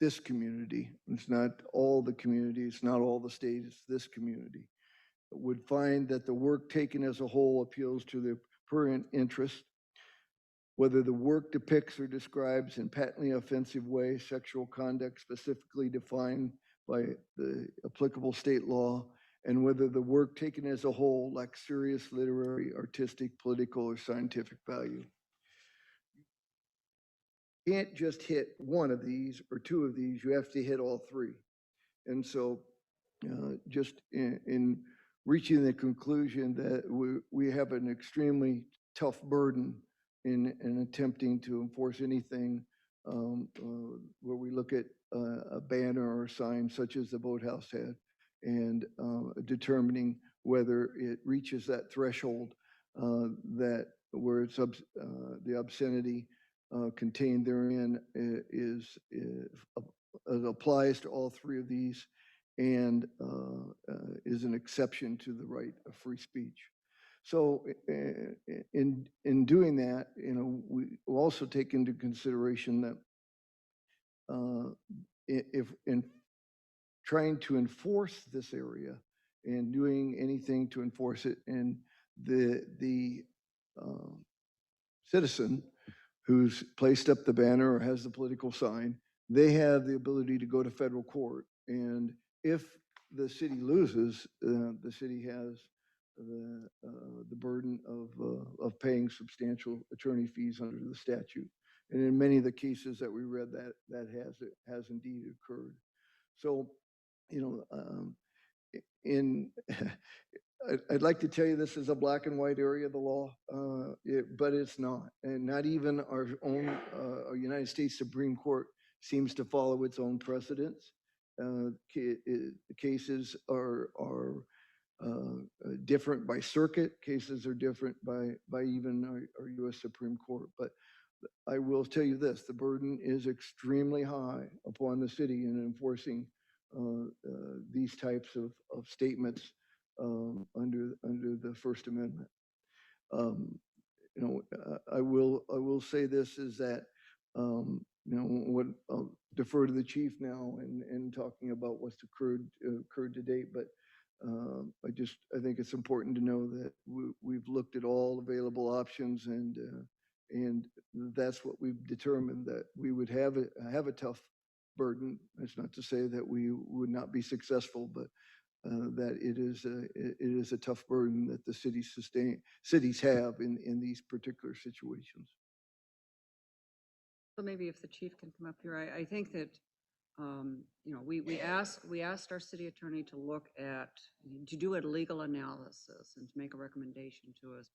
this community, it's not all the community, it's not all the state, it's this community, would find that the work taken as a whole appeals to the prurient interest, whether the work depicts or describes in patently offensive way sexual conduct specifically defined by the applicable state law, and whether the work taken as a whole lacks serious literary, artistic, political, or scientific value. You can't just hit one of these or two of these, you have to hit all three. And so just in reaching the conclusion that we have an extremely tough burden in attempting to enforce anything where we look at a banner or a sign such as the boathouse had, and determining whether it reaches that threshold that where it's the obscenity contained therein is applies to all three of these, and is an exception to the right of free speech. So in doing that, we also take into consideration that if in trying to enforce this area and doing anything to enforce it, and the citizen who's placed up the banner or has the political sign, they have the ability to go to federal court. And if the city loses, the city has the burden of paying substantial attorney fees under the statute. And in many of the cases that we read, that has indeed occurred. So, you know, in I'd like to tell you this is a black and white area of the law, but it's not. And not even our own our United States Supreme Court seems to follow its own precedents. Cases are different by circuit. Cases are different by even our U.S. Supreme Court. But I will tell you this, the burden is extremely high upon the city in enforcing these types of statements under the First Amendment. You know, I will say this is that, you know, what I'll defer to the chief now in talking about what's occurred to date, but I think it's important to know that we've looked at all available options and that's what we've determined, that we would have a tough burden. That's not to say that we would not be successful, but that it is a tough burden that the cities have in these particular situations. So maybe if the chief can come up here, I think that, you know, we asked our city attorney to look at, to do a legal analysis and to make a recommendation to us.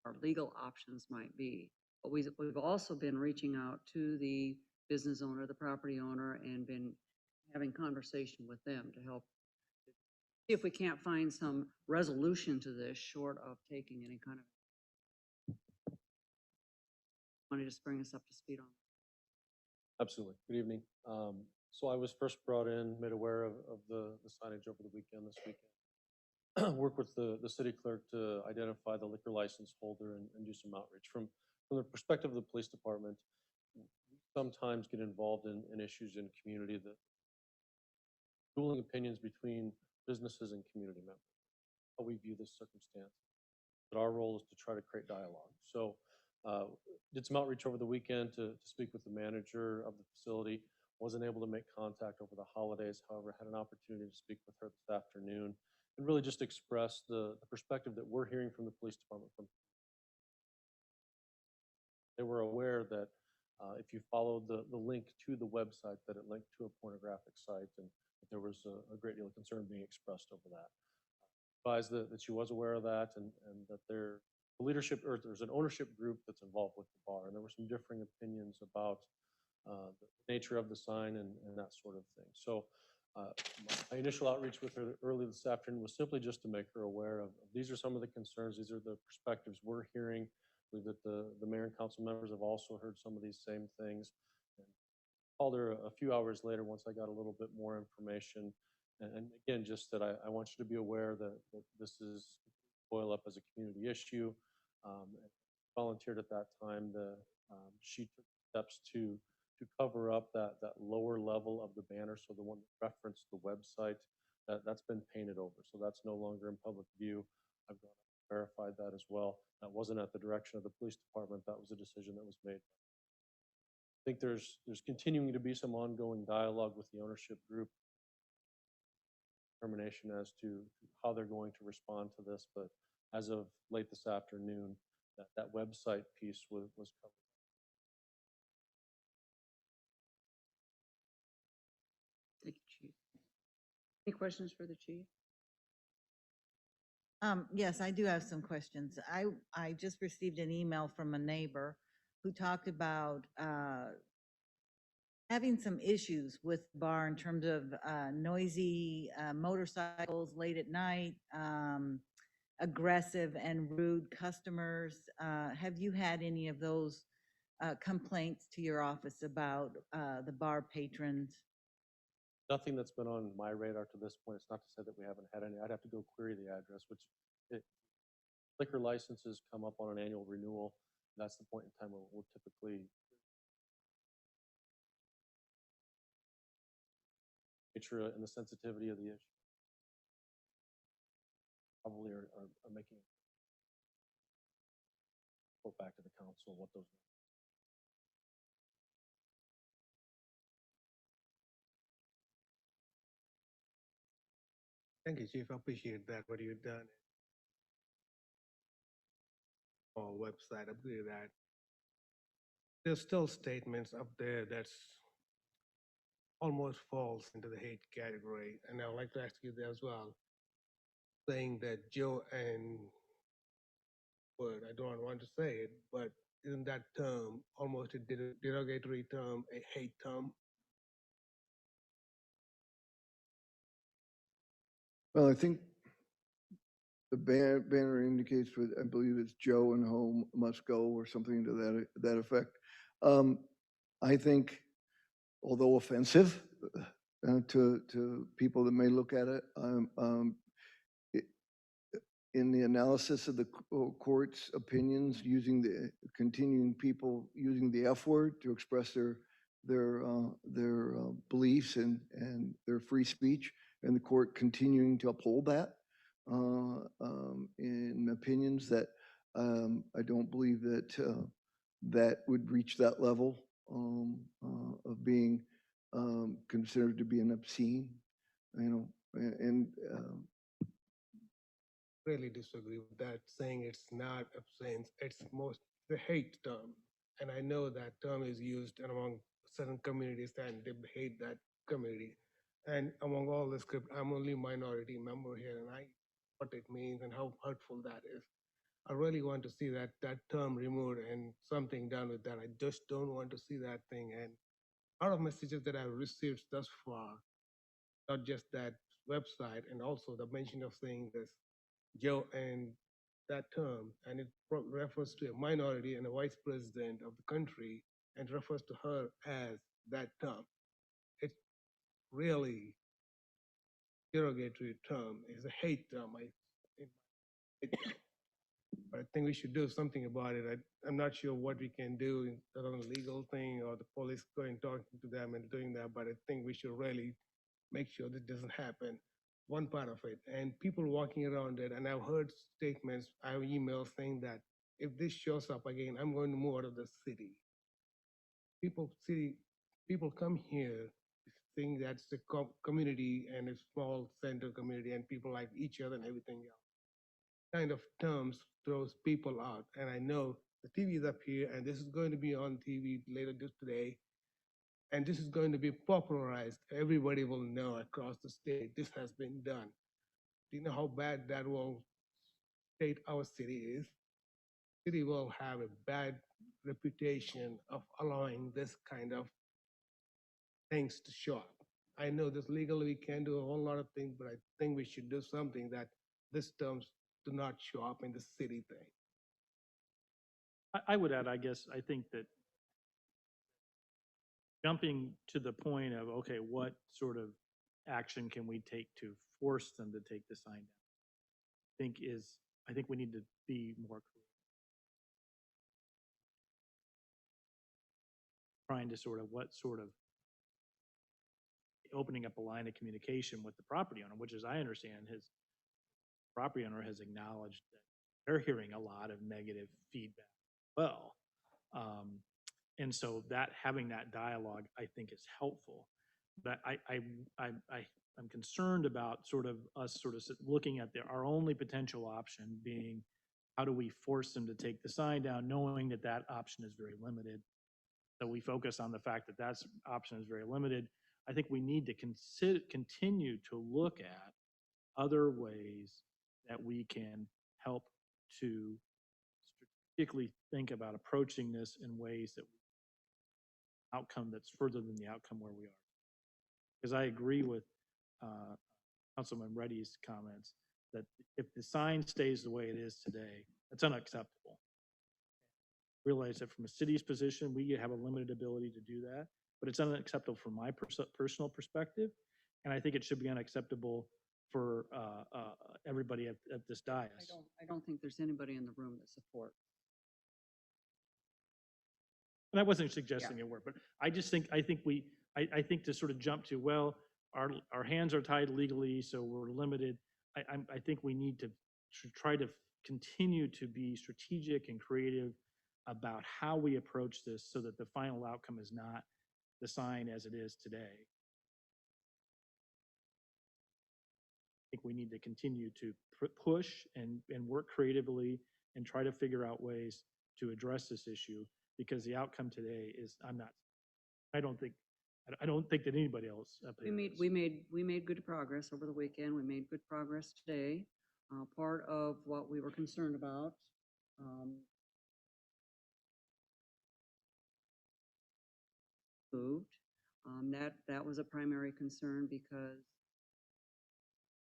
Our legal options might be, but we've also been reaching out to the business owner, the property owner, and been having conversation with them to help see if we can't find some resolution to this short of taking any kind of. Want to just bring us up to speed on? Absolutely. Good evening. So I was first brought in, made aware of the signage over the weekend, this weekend. Work with the city clerk to identify the liquor license holder and do some outreach. From the perspective of the police department, we sometimes get involved in issues in community that dueling opinions between businesses and community members, how we view this circumstance. But our role is to try to create dialogue. So did some outreach over the weekend to speak with the manager of the facility. Wasn't able to make contact over the holidays. However, had an opportunity to speak with her this afternoon and really just express the perspective that we're hearing from the police department. They were aware that if you followed the link to the website, that it linked to a pornographic site, and that there was a great deal of concern being expressed over that. Advised that she was aware of that, and that there's an ownership group that's involved with the bar, and there were some differing opinions about the nature of the sign and that sort of thing. So my initial outreach with her early this afternoon was simply just to make her aware of these are some of the concerns, these are the perspectives we're hearing. I believe that the mayor and council members have also heard some of these same things. And called her a few hours later once I got a little bit more information. And again, just that I want you to be aware that this is boil up as a community issue. Volunteered at that time. She took steps to cover up that lower level of the banner, so the one that referenced the website, that's been painted over, so that's no longer in public view. I've verified that as well. That wasn't at the direction of the police department. That was a decision that was made. I think there's continuing to be some ongoing dialogue with the ownership group, determination as to how they're going to respond to this, but as of late this afternoon, that website piece was covered. Thank you, Chief. Any questions for the chief? Yes, I do have some questions. I just received an email from a neighbor who talked about having some issues with the bar in terms of noisy motorcycles late at night, aggressive and rude customers. Have you had any of those complaints to your office about the bar patrons? Nothing that's been on my radar to this point. It's not to say that we haven't had any. I'd have to go query the address, which liquor licenses come up on an annual renewal. That's the point in time where we'll typically nature and the sensitivity of the issue. Probably are making report back to the council what those. Thank you, Chief. I appreciate that, what you've done. Or website, upgrade that. There's still statements up there that's almost falls into the hate category, and I would like to ask you that as well. Saying that Joe and word, I don't want to say it, but isn't that term almost a derogatory term, a hate term? Well, I think the banner indicates with, I believe it's Joe and home must go or something to that effect. I think, although offensive to people that may look at it, in the analysis of the court's opinions, using the continuing people using the F word to express their beliefs and their free speech, and the court continuing to uphold that in opinions that I don't believe that that would reach that level of being considered to be an obscene, and Really disagree with that, saying it's not obscene, it's most the hate term. And I know that term is used among certain communities and they hate that community. And among all the script, I'm only minority member here and I what it means and how hurtful that is. I really want to see that term removed and something done with that. I just don't want to see that thing. And out of messages that I've received thus far, not just that website, and also the mention of saying this Joe and that term, and it refers to a minority and a vice president of the country and refers to her as that term. It's really derogatory term. It's a hate term. But I think we should do something about it. I'm not sure what we can do on a legal thing or the police going talking to them and doing that, but I think we should really make sure that doesn't happen. One part of it, and people walking around it, and I've heard statements, I have emails saying that if this shows up again, I'm going to move out of the city. People come here think that's the community and a small center community and people like each other and everything else. Kind of terms throws people out. And I know the TV is up here and this is going to be on TV later today. And this is going to be popularized. Everybody will know across the state this has been done. Do you know how bad that will state our city is? City will have a bad reputation of allowing this kind of things to show up. I know this legally we can do a whole lot of things, but I think we should do something that these terms do not show up in the city thing. I would add, I guess, I think that jumping to the point of, okay, what sort of action can we take to force them to take the sign down? I think we need to be more creative. Trying to what sort of opening up a line of communication with the property owner, which as I understand, his property owner has acknowledged that they're hearing a lot of negative feedback. Well, and so that having that dialogue, I think, is helpful. But I'm concerned about us looking at our only potential option being, how do we force them to take the sign down, knowing that that option is very limited. So we focus on the fact that that option is very limited. I think we need to continue to look at other ways that we can help to strategically think about approaching this in ways that outcome that's further than the outcome where we are. Because I agree with Councilman Reddy's comments that if the sign stays the way it is today, it's unacceptable. Realize that from a city's position, we have a limited ability to do that, but it's unacceptable from my personal perspective. And I think it should be unacceptable for everybody at this dais. I don't think there's anybody in the room that supports. And I wasn't suggesting it were, but I think to sort of jump to, well, our hands are tied legally, so we're limited. I think we need to try to continue to be strategic and creative about how we approach this so that the final outcome is not the sign as it is today. think we need to continue to push and work creatively and try to figure out ways to address this issue, because the outcome today is, I don't think that anybody else up We here made, is. we made good progress over the weekend. We made good progress today. Part of what we were concerned about, moved. That was a primary concern because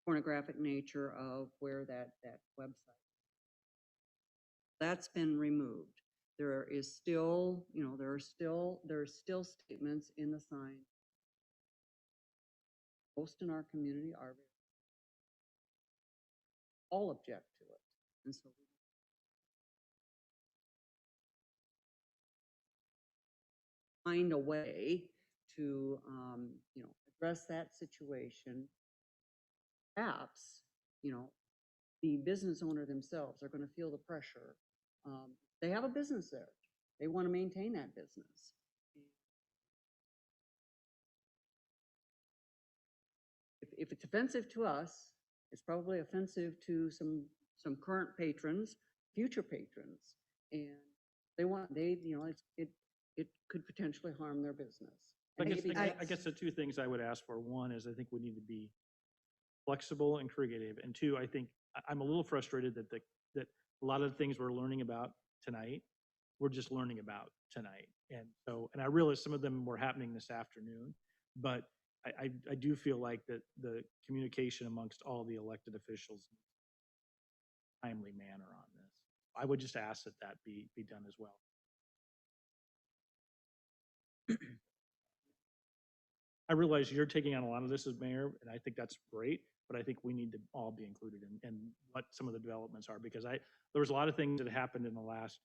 pornographic nature of where that website. That's been removed. There is still, there are still statements in the sign. Most in our community are all object to it. And so find a way to, address that situation. Perhaps, the business owner themselves are going to feel the pressure. They have a business there. They want to maintain that business. If it's offensive to us, it's probably offensive to some current patrons, future patrons, and it could potentially harm their business. And maybe I that's- guess the two things I would ask for, one is I think we need to be flexible and creative. And two, I think I'm a little frustrated that that a lot of the things we're learning about tonight, we're just learning about tonight. And so, and I realize some of them were happening this afternoon, but I do feel like that the communication amongst all the elected officials timely manner on this. I would just ask that that be done as well. I realize you're taking on a lot of this as mayor, and I think that's great, but I think we need to all be included in what some of the developments are, because there was a lot of things that happened in the last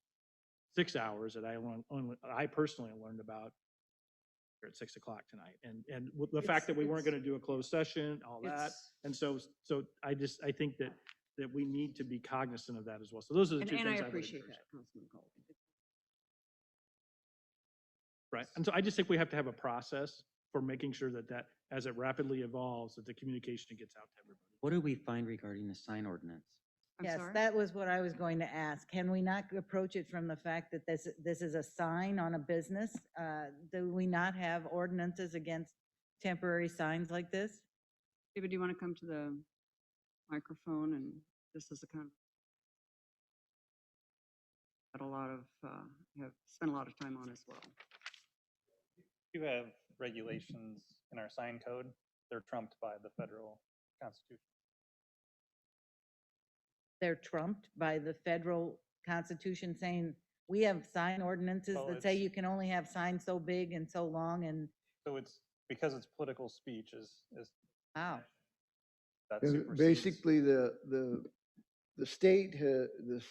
6 hours that I personally learned about here at 6 o'clock tonight. And with the fact that we weren't going to do a closed session, all that. it's- And so I think that we need to be cognizant of that as well. So those are the two And things I I would appreciate encourage. that, Councilman Colvin. Right. And so I just think we have to have a process for making sure that as it rapidly evolves, that the communication gets out to everybody. What do we find regarding the sign ordinance? I'm Yes, sorry? that was what I was going to ask. Can we not approach it from the fact that this is a sign on a business? Do we not have ordinances against temporary signs like this? David, do you want to come to the microphone? And this is a kind of had a lot of, have spent a lot of time on as well. You have regulations in our sign code. They're trumped by the federal constitution. They're trumped by the federal constitution saying, we have sign ordinances Well, that say it's- you can only have signs so big and so long and, So it's because it's political speech is wow. that And supersedes. basically, the state, the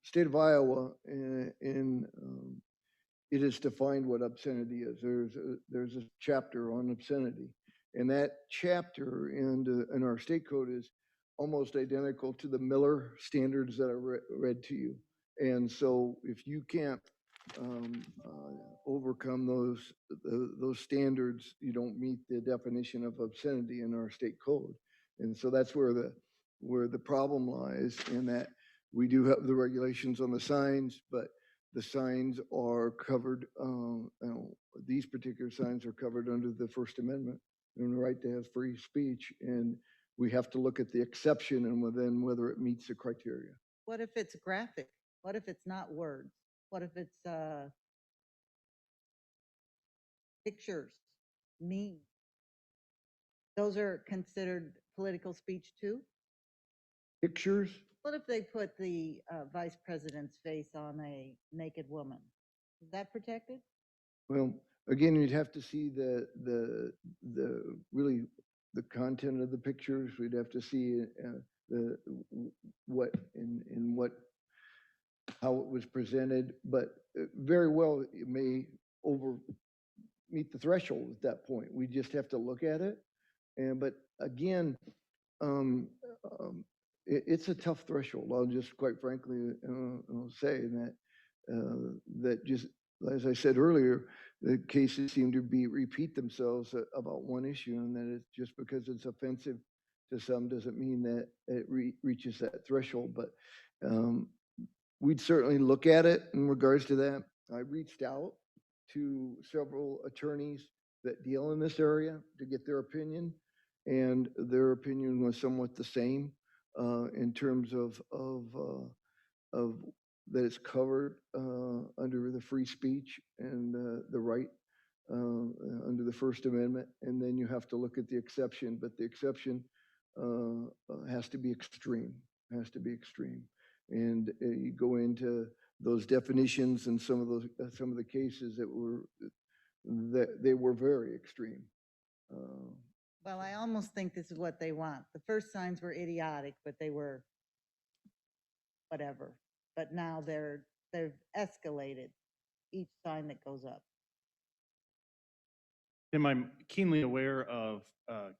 state of Iowa, it has defined what obscenity is. There's a chapter on obscenity. And that chapter in our state code is almost identical to the Miller standards that I read to you. And so if you can't overcome those standards, you don't meet the definition of obscenity in our state code. And so that's where the problem lies, in that we do have the regulations on the signs, but the signs are covered, these particular signs are covered under the First Amendment and the right to have free speech. And we have to look at the exception and then whether it meets the criteria. What if it's graphic? What if it's not words? What if it's pictures, memes? Those are considered political speech too? Pictures? What if they put the vice president's face on a naked woman? Is that protected? Well, again, you'd have to see really the content of the pictures. We'd have to see how it was presented, but very well, it may meet the threshold at that point. We just have to look at it. But again, it's a tough threshold. I'll just quite frankly say that just, as I said earlier, the cases seem to repeat themselves about one issue, and that it's just because it's offensive to some doesn't mean that it reaches that threshold, but we'd certainly look at it in regards to that. I reached out to several attorneys that deal in this area to get their opinion, and their opinion was somewhat the same in terms of that it's covered under the free speech and the right under the First Amendment. And then you have to look at the exception, but the exception has to be extreme, has to be extreme. And you go into those definitions and some of the cases that they were very extreme. Well, I almost think this is what they want. The first signs were idiotic, but they were whatever. But now they've escalated each sign that goes up. Tim, I'm keenly aware of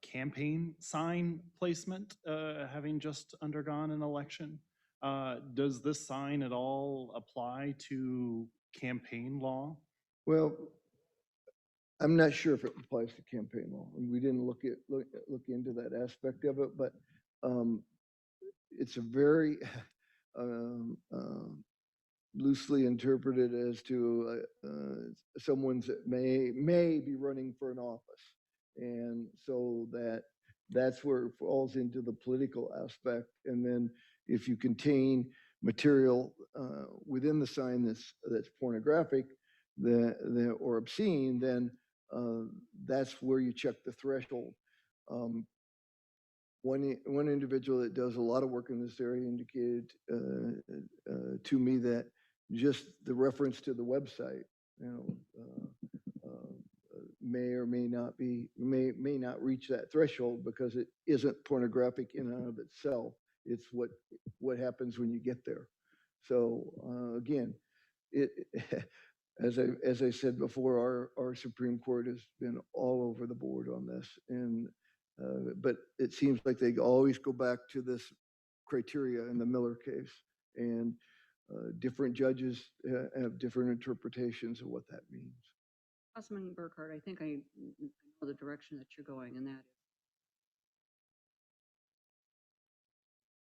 campaign sign placement having just undergone an election. Does this sign at all apply to campaign law? Well, I'm not sure if it applies to campaign law, and we didn't look into that aspect of it, but it's a very loosely interpreted as to someone's that may be running for an office, and so that's where it falls into the political aspect. And then if you contain material within the sign that's pornographic or obscene, then that's where you check the threshold. One individual that does a lot of work in this area indicated to me that just the reference to the website, may or may not be, may not reach that threshold because it isn't pornographic in and of itself. It's what happens when you get there. So again, as I said before, our Supreme Court has been all over the board on this, and but it seems like they always go back to this criteria in the Miller case, and different judges have different interpretations of what that means. Councilman Burkhart, I think I know the direction that you're going, and that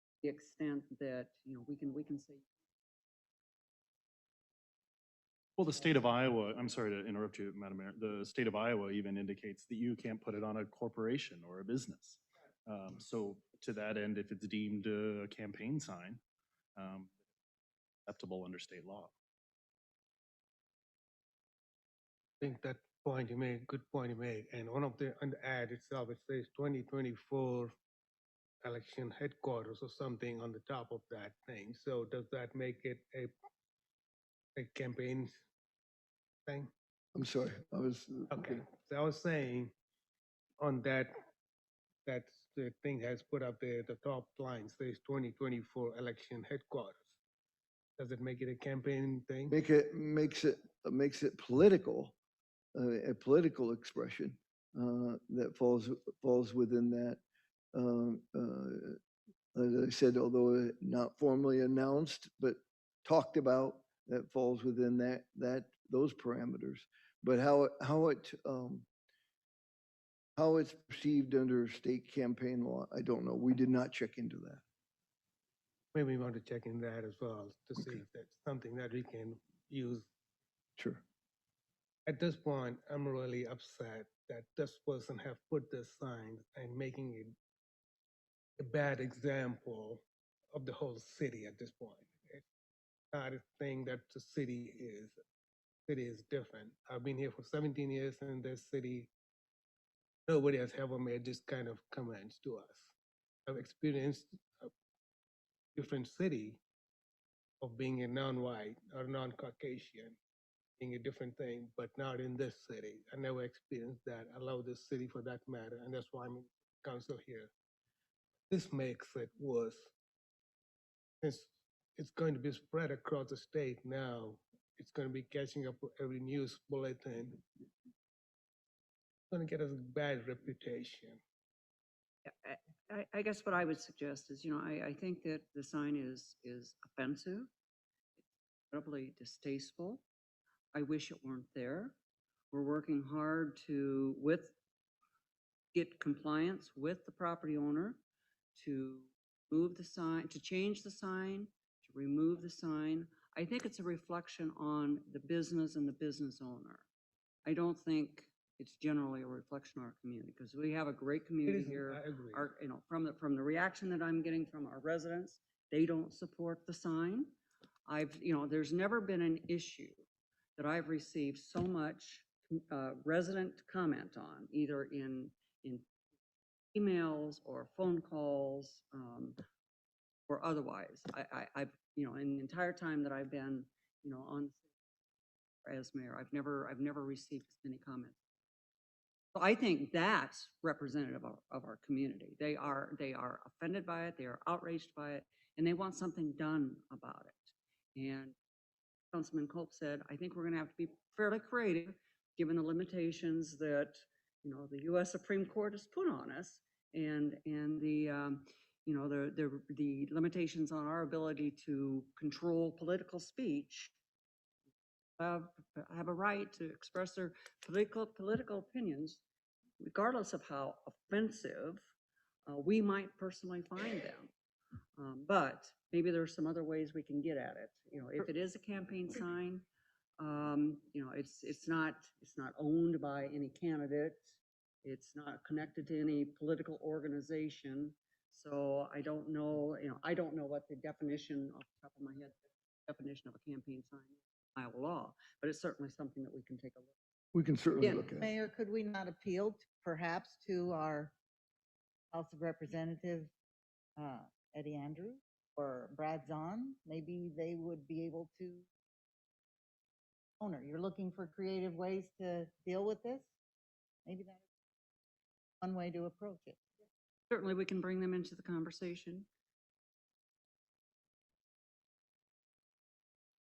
is the extent that, we can say. Well, the state of Iowa, I'm sorry to interrupt you, Madam Mayor, the state of Iowa even indicates that you can't put it on a corporation or a business. So to that end, if it's deemed a campaign sign, acceptable under state law. I think that point you made, good point you made. And on the ad itself, it says 2024 election headquarters or something on the top of that thing. So does that make it a campaign thing? I'm sorry, I was Okay. So I was saying on that the thing has put up there, the top line says 2024 election headquarters. Does it make it a campaign thing? makes it political, a political expression that falls within that. As I said, although not formally announced, but talked about, that falls within those parameters. But how it's perceived under state campaign law, I don't know. We did not check into that. Maybe we want to check in that as well to see if that's something that we can use. Sure. At this point, I'm really upset that this person have put this sign and making it a bad example of the whole city at this point. It's not a thing that the city is. City is different. I've been here for 17 years in this city. Nobody has ever made this kind of comments to us. I've experienced a different city of being a non-white or non-Caucasian, being a different thing, but not in this city. I never experienced that. I love this city for that matter, and that's why I'm in council here. This makes it worse. It's going to be spread across the state now. It's going to be catching up with every news bulletin. It's going to get us a bad reputation. I guess what I would suggest is, I think that the sign is offensive, incredibly distasteful. I wish it weren't there. We're working hard to get compliance with the property owner to move the sign, to change the sign, to remove the sign. I think it's a reflection on the business and the business owner. I don't think it's generally a reflection on our community, because we have a great community here. I agree. Our, you know, from the reaction that I'm getting from our residents, they don't support the sign. There's never been an issue that I've received so much resident comment on, either in emails or phone calls, or otherwise. I've, in the entire time that I've been, on as mayor, I've never received as many comments. So I think that's representative of our community. They are offended by it, they are outraged by it, and they want something done about it. And Councilman Culp said, I think we're gonna have to be fairly creative, given the limitations that, the US Supreme Court has put on us, and the, the limitations on our ability to control political speech. Have a right to express their political opinions, regardless of how offensive we might personally find them. But maybe there's some other ways we can get at it. If it is a campaign sign, it's not owned by any candidate. It's not connected to any political organization. So I don't know, I don't know what the definition off the top of my head, definition of a campaign sign is. Iowa law, but it's certainly something that we can take a look at. We can certainly Yeah. look at. Mayor, could we not appeal perhaps to our House of Representative Eddie Andrews or Brad Zahn? Maybe they would be able to. Owner, you're looking for creative ways to deal with this? Maybe that's one way to approach it. Certainly, we can bring them into the conversation.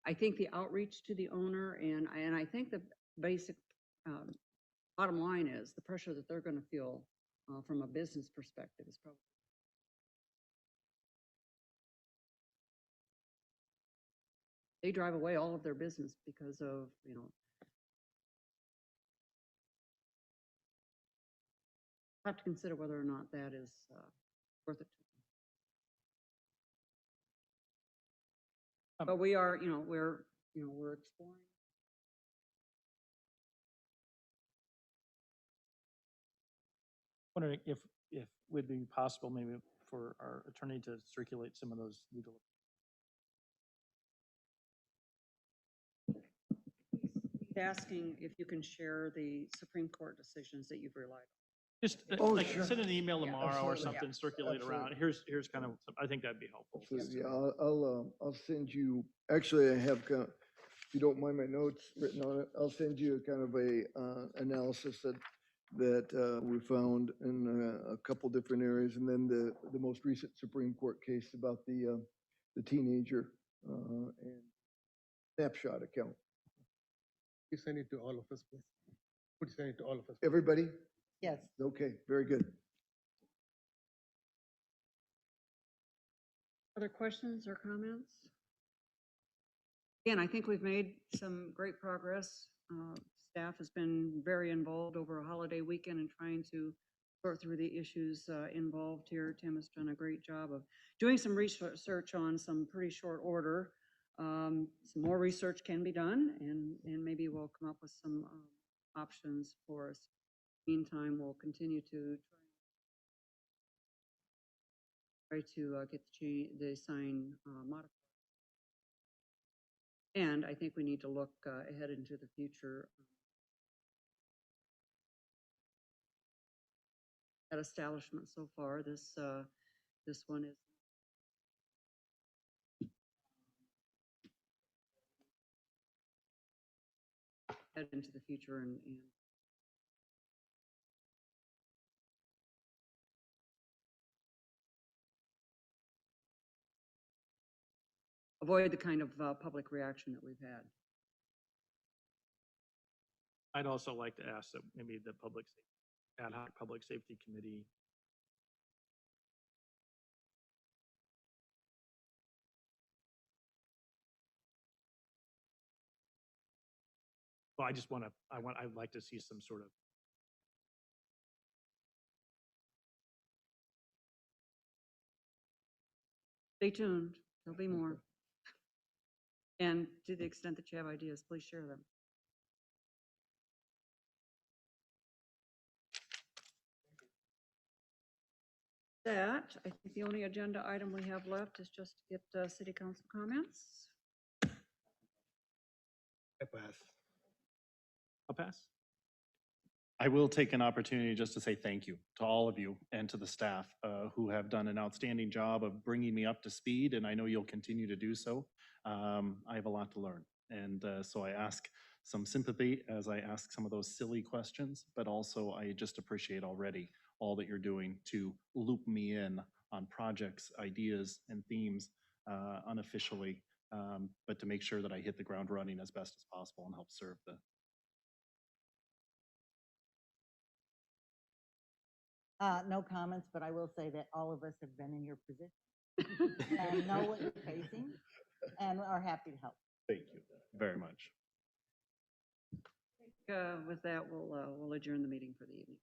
I think the outreach to the owner, and I think the basic bottom line is the pressure that they're going to feel from a business perspective is probably. They drive away all of their business because of, have to consider whether or not that is worth it. But we are, we're exploring. Wondering if would be possible maybe for our attorney to circulate some of those legal. He's asking if you can share the Supreme Court decisions that you've relied on. Just Oh, like sure. send an email Yeah, tomorrow or absolutely. something, circulate around. Here's kind of, I think that'd be helpful. Absolutely. Yeah, I'll send you, actually, I have, if you don't mind my notes written on it, I'll send you kind of a analysis that we found in a couple different areas, and then the most recent Supreme Court case about the teenager and snapshot account. You send it to all of us, please. Would you send it to all of us? Everybody? Yes. Okay, very good. Other questions or comments? Again, I think we've made some great progress. Staff has been very involved over a holiday weekend in trying to sort through the issues involved here. Tim has done a great job of doing some research on some pretty short order. Some more research can be done, and maybe we'll come up with some options for us. Meantime, we'll continue to try to get the sign modified. And I think we need to look ahead into the future at establishment. So far, this one is head into the future and avoid the kind of public reaction that we've had. I'd also like to ask that maybe the ad hoc public safety committee. Well, I'd like to see some sort of Stay tuned. There'll be more. And to the extent that you have ideas, please share them. That, I think the only agenda item we have left is just to get city council comments. I pass. I'll pass. I will take an opportunity just to say thank you to all of you and to the staff who have done an outstanding job of bringing me up to speed, and I know you'll continue to do so. I have a lot to learn, and so I ask some sympathy as I ask some of those silly questions, but also I just appreciate already all that you're doing to loop me in on projects, ideas, and themes unofficially, but to make sure that I hit the ground running as best as possible and help serve the No comments, but I will say that all of us have been in your position and know what you're facing and are happy to help. Thank you very much. With that, we'll adjourn the meeting for the evening.